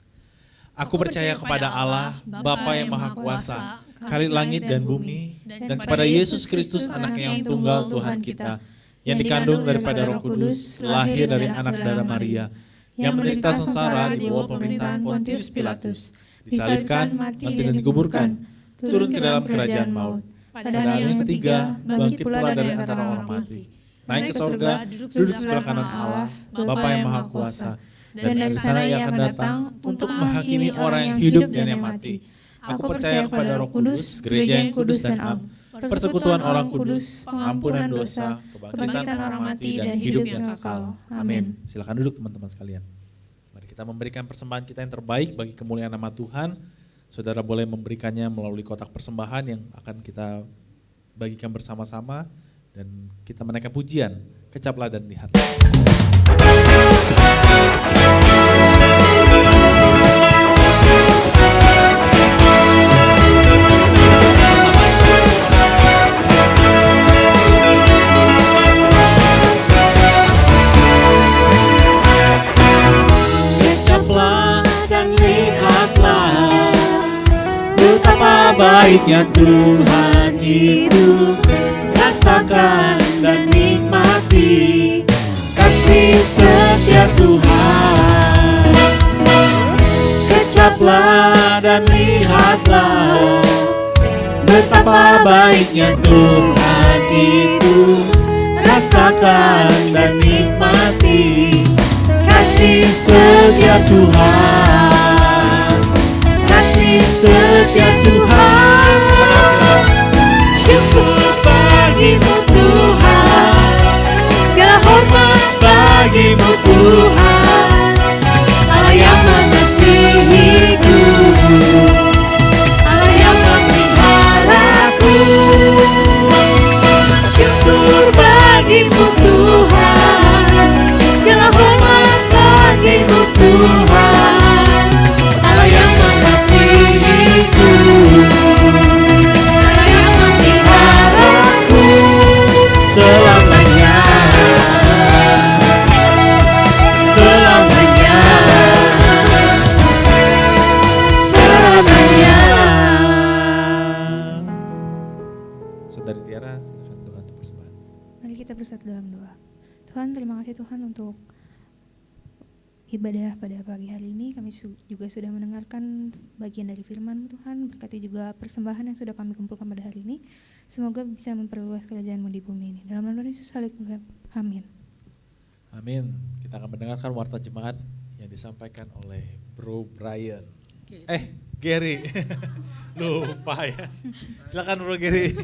Aku percaya kepada Allah, Bapa yang Maha Kuasa, Khalik langit dan bumi, dan kepada Yesus Kristus anaknya yang tunggal Tuhan kita, yang dikandung daripada Roh Kudus, lahir dari anak darah Maria, yang menderita sengsara di bawah pemerintahan Pontius Pilatus, disalibkan, mati dan dikuburkan, turun ke dalam kerajaan maut. Pada hari yang ketiga, bangkit pula dari antara orang mati, naik ke sorga, duduk sebelah kanan Allah, Bapa yang Maha Kuasa, dan dari sana ia akan datang untuk menghakimi orang yang hidup dan yang mati. Aku percaya kepada Roh Kudus, gereja yang kudus dan am, persekutuan orang kudus, pengampunan dosa, kebangkitan orang mati dan hidup yang kekal. Amin. Silakan duduk teman-teman sekalian. Mari kita memberikan persembahan kita yang terbaik bagi kemuliaan nama Tuhan. Saudara boleh memberikannya melalui kotak persembahan yang akan kita bagikan bersama-sama dan kita menaikkan pujian, kecaplah dan lihat. Kecaplah dan lihatlah betapa baiknya Tuhan itu. Rasakan dan nikmati kasih setia Tuhan. Kecaplah dan lihatlah betapa baiknya Tuhan itu. Rasakan dan nikmati kasih setia Tuhan. Kasih setia Tuhan. Syukur bagimu Tuhan, segala hormat bagimu Tuhan. Allah yang mengasihiku, Allah yang memeliharaku. Syukur bagimu Tuhan, segala hormat bagimu Tuhan. Allah yang mengasihiku, Allah yang memeliharaku selamanya, selamanya, selamanya. Saudari Tiara, silakan Tuhan untuk persembahan. Mari kita bersatu dalam doa. Tuhan, terima kasih Tuhan untuk ibadah pada pagi hari ini. Kami juga sudah mendengarkan bagian dari firman Tuhan. Berkati juga persembahan yang sudah kami kumpulkan pada hari ini. Semoga bisa memperluas kerajaan-Mu di bumi ini. Dalam nama Yesus, amin. Amin. Kita akan mendengarkan warta jemaat yang disampaikan oleh Bro Brian. Gary. Lupa ya. Silakan Bro Gary.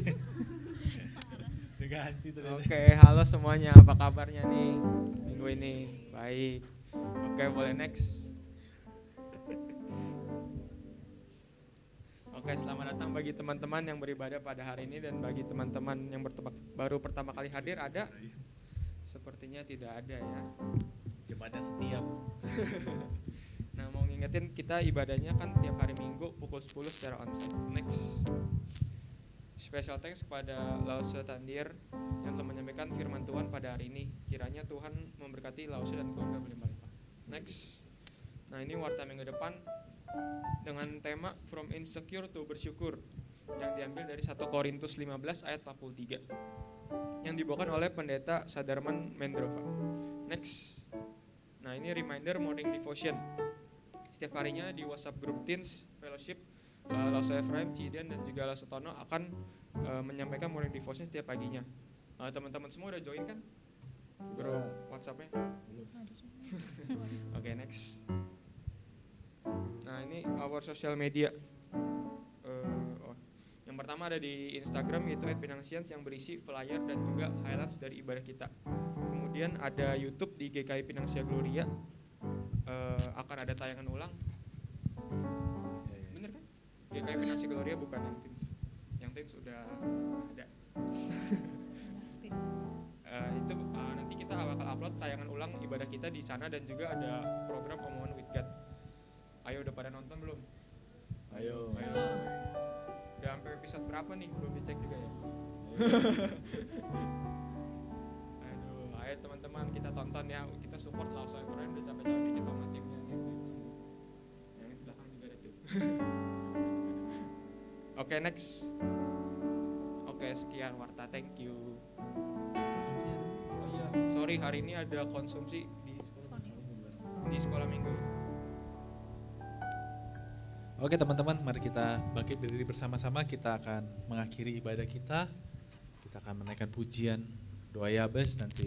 Oke, halo semuanya, apa kabarnya nih minggu ini? Baik. Oke, boleh next. Oke, selamat datang bagi teman-teman yang beribadah pada hari ini dan bagi teman-teman yang baru pertama kali hadir ada? Sepertinya tidak ada ya. Jemaatnya setia. Nah, mau ngingetin kita ibadahnya kan tiap hari Minggu pukul 10 secara onsite. Next. Special thanks kepada Lause Tandir yang telah menyampaikan firman Tuhan pada hari ini. Kiranya Tuhan memberkati Lause dan keluarga berlimpah-limpah. Next. Nah, ini warta minggu depan dengan tema From Insecure to Bersyukur yang diambil dari 1 Korintus 15 ayat 43 yang dibawakan oleh pendeta Sadarman Mendrova. Next. Nah, ini reminder morning devotion. Setiap harinya di WhatsApp group Teens Fellowship, Lause Ephraim, Cidian dan juga Lause Tono akan menyampaikan morning devotion setiap paginya. Teman-teman semua udah join kan? Grup WhatsApp-nya? Oke, next. Nah, ini our social media. Yang pertama ada di Instagram yaitu @pinangsians yang berisi flyer dan juga highlights dari ibadah kita. Kemudian ada YouTube di GKI Pinangsia Gloria. Akan ada tayangan ulang. Bener kan? GKI Pinangsia Gloria bukan yang Teens. Yang Teens sudah ada. Itu nanti kita bakal upload tayangan ulang ibadah kita di sana dan juga ada program omongan with God. Ayo, udah pada nonton belum? Ayo. Udah sampai episode berapa nih? Belum dicek juga ya. Aduh, ayo teman-teman teman-teman kita tonton ya, kita support lah soal keren udah capek-capek bikin sama timnya gitu. Yang di belakang juga ada tuh. Oke, next. Oke, sekian Warta, thank you. Oh iya, sorry hari ini ada konsumsi di sekolah minggu. Oke teman-teman, mari kita bangkit berdiri bersama-sama. Kita akan mengakhiri ibadah kita. Kita akan menaikkan pujian doa Yabes nanti.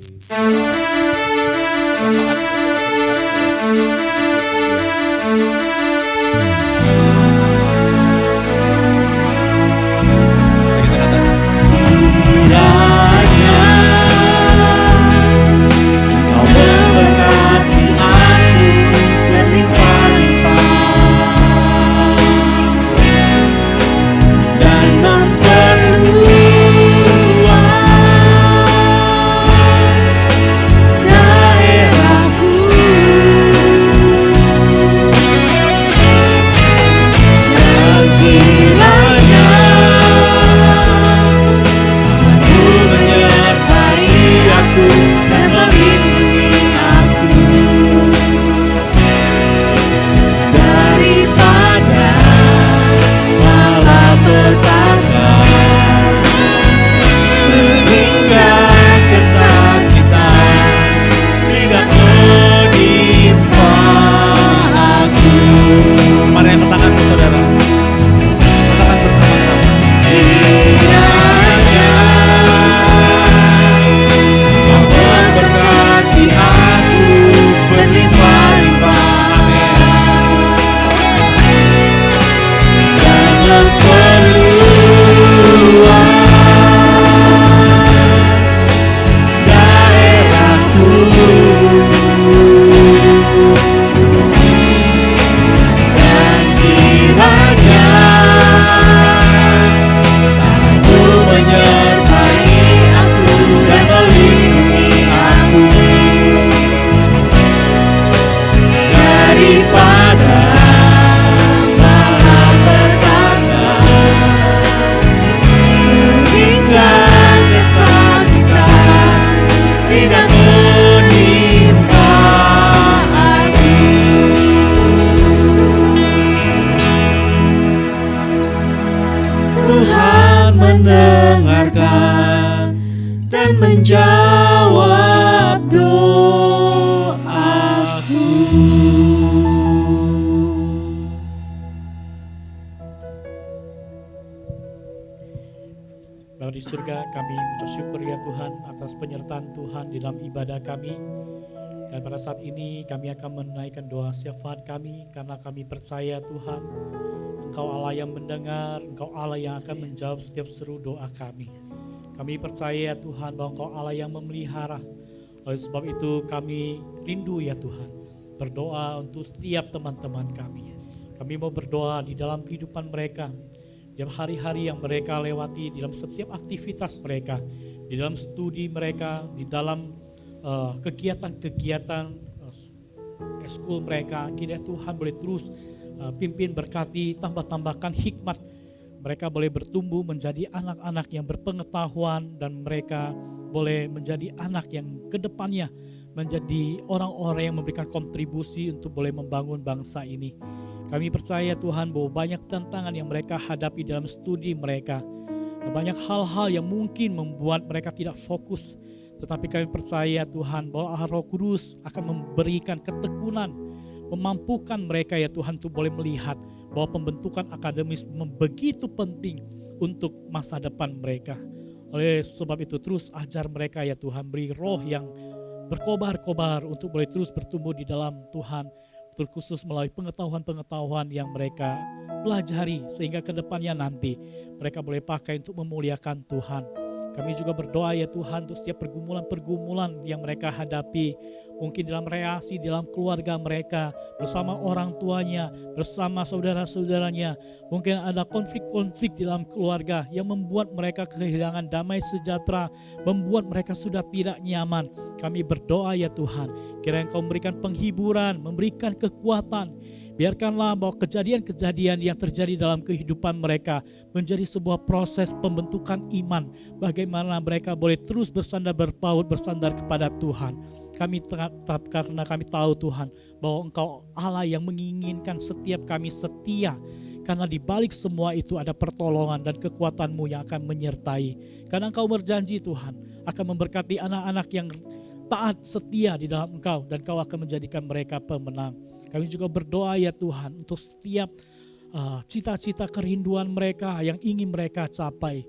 menjawab doaku. Bapa di surga, kami mengucap syukur ya Tuhan atas penyertaan Tuhan di dalam ibadah kami. Dan pada saat ini kami akan menaikkan doa syafaat kami karena kami percaya Tuhan, Engkau Allah yang mendengar, Engkau Allah yang akan menjawab setiap seru doa kami. Kami percaya Tuhan bahwa Engkau Allah yang memelihara. Oleh sebab itu kami rindu ya Tuhan, berdoa untuk setiap teman-teman kami. Kami mau berdoa di dalam kehidupan mereka, di dalam hari-hari yang mereka lewati, di dalam setiap aktivitas mereka, di dalam studi mereka, di dalam kegiatan-kegiatan eskul mereka. Kiranya Tuhan boleh terus pimpin, berkati, tambahkan hikmat. Mereka boleh bertumbuh menjadi anak-anak yang berpengetahuan dan mereka boleh menjadi anak yang kedepannya menjadi orang-orang yang memberikan kontribusi untuk boleh membangun bangsa ini. Kami percaya Tuhan bahwa banyak tantangan yang mereka hadapi dalam studi mereka. Banyak hal-hal yang mungkin membuat mereka tidak fokus. Tetapi kami percaya Tuhan bahwa Roh Kudus akan memberikan ketekunan, memampukan mereka ya Tuhan untuk boleh melihat bahwa pembentukan akademis begitu penting untuk masa depan mereka. Oleh sebab itu terus ajar mereka ya Tuhan, beri roh yang berkobar-kobar untuk boleh terus bertumbuh di dalam Tuhan, terkhusus melalui pengetahuan-pengetahuan yang mereka pelajari sehingga kedepannya nanti mereka boleh pakai untuk memuliakan Tuhan. Kami juga berdoa ya Tuhan untuk setiap pergumulan-pergumulan yang mereka hadapi. Mungkin dalam reaksi, dalam keluarga mereka, bersama orang tuanya, bersama saudara-saudaranya. Mungkin ada konflik-konflik dalam keluarga yang membuat mereka kehilangan damai sejahtera, membuat mereka sudah tidak nyaman. Kami berdoa ya Tuhan, kiranya Engkau memberikan penghiburan, memberikan kekuatan. Biarkanlah bahwa kejadian-kejadian yang terjadi dalam kehidupan mereka menjadi sebuah proses pembentukan iman. Bagaimana mereka boleh terus bersandar berpaut, bersandar kepada Tuhan. Karena kami tahu Tuhan bahwa Engkau Allah yang menginginkan setiap kami setia. Karena di balik semua itu ada pertolongan dan kekuatan-Mu yang akan menyertai. Karena Engkau berjanji Tuhan akan memberkati anak-anak yang taat setia di dalam Engkau. Dan Engkau akan menjadikan mereka pemenang. Kami juga berdoa ya Tuhan untuk setiap cita-cita kerinduan mereka yang ingin mereka capai.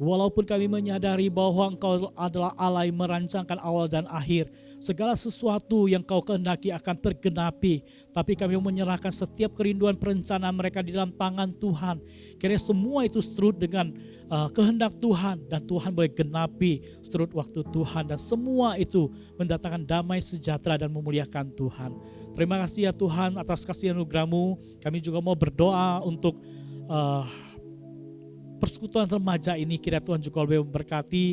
Walaupun kami menyadari bahwa Engkau adalah Allah yang merancangkan awal dan akhir. Segala sesuatu yang Kau kehendaki akan tergenapi. Tapi kami menyerahkan setiap kerinduan perencanaan mereka di dalam tangan Tuhan. Kiranya semua itu seturut dengan kehendak Tuhan. Dan Tuhan boleh genapi seturut waktu Tuhan. Dan semua itu mendatangkan damai sejahtera dan memuliakan Tuhan. Terima kasih ya Tuhan atas kasih anugerah-Mu. Kami juga mau berdoa untuk persekutuan remaja ini. Kiranya Tuhan juga lebih memberkati.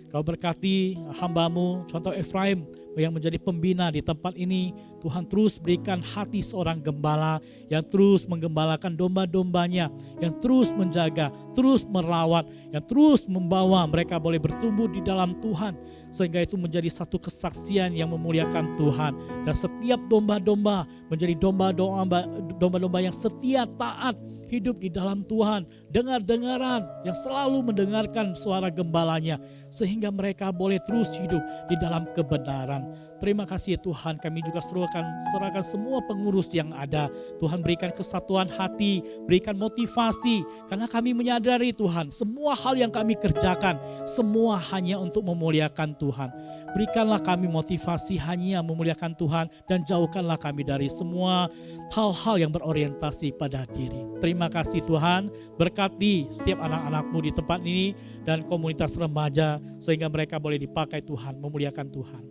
Kau berkati hamba-Mu, contoh Efraim yang menjadi pembina di tempat ini. Tuhan terus berikan hati seorang gembala yang terus menggembalakan domba-dombanya, yang terus menjaga, terus merawat, yang terus membawa mereka boleh bertumbuh di dalam Tuhan. Sehingga itu menjadi satu kesaksian yang memuliakan Tuhan. Dan setiap domba-domba menjadi domba-domba yang setia, taat, hidup di dalam Tuhan. Dengar-dengaran yang selalu mendengarkan suara gembalanya. Sehingga mereka boleh terus hidup di dalam kebenaran. Terima kasih Tuhan, kami juga serahkan semua pengurus yang ada. Tuhan berikan kesatuan hati, berikan motivasi. Karena kami menyadari Tuhan, semua hal yang kami kerjakan, semua hanya untuk memuliakan Tuhan. Berikanlah kami motivasi hanya memuliakan Tuhan dan jauhkanlah kami dari semua hal-hal yang berorientasi pada diri. Terima kasih Tuhan, berkati setiap anak-anak-Mu di tempat ini dan komunitas remaja sehingga mereka boleh dipakai Tuhan, memuliakan Tuhan.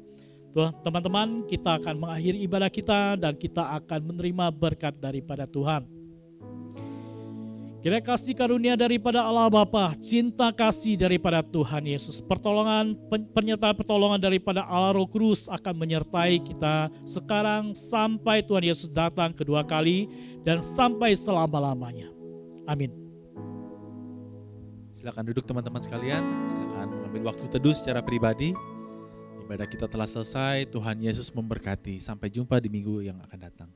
Teman-teman, kita akan mengakhiri ibadah kita dan kita akan menerima berkat daripada Tuhan. Kiranya kasih karunia daripada Allah Bapa, cinta kasih daripada Tuhan Yesus, penyertaan pertolongan daripada Allah Roh Kudus akan menyertai kita sekarang sampai Tuhan Yesus datang kedua kali dan sampai selama-lamanya. Amin. Silakan duduk teman-teman sekalian, silakan mengambil waktu teduh secara pribadi. Ibadah kita telah selesai, Tuhan Yesus memberkati. Sampai jumpa di minggu yang akan datang.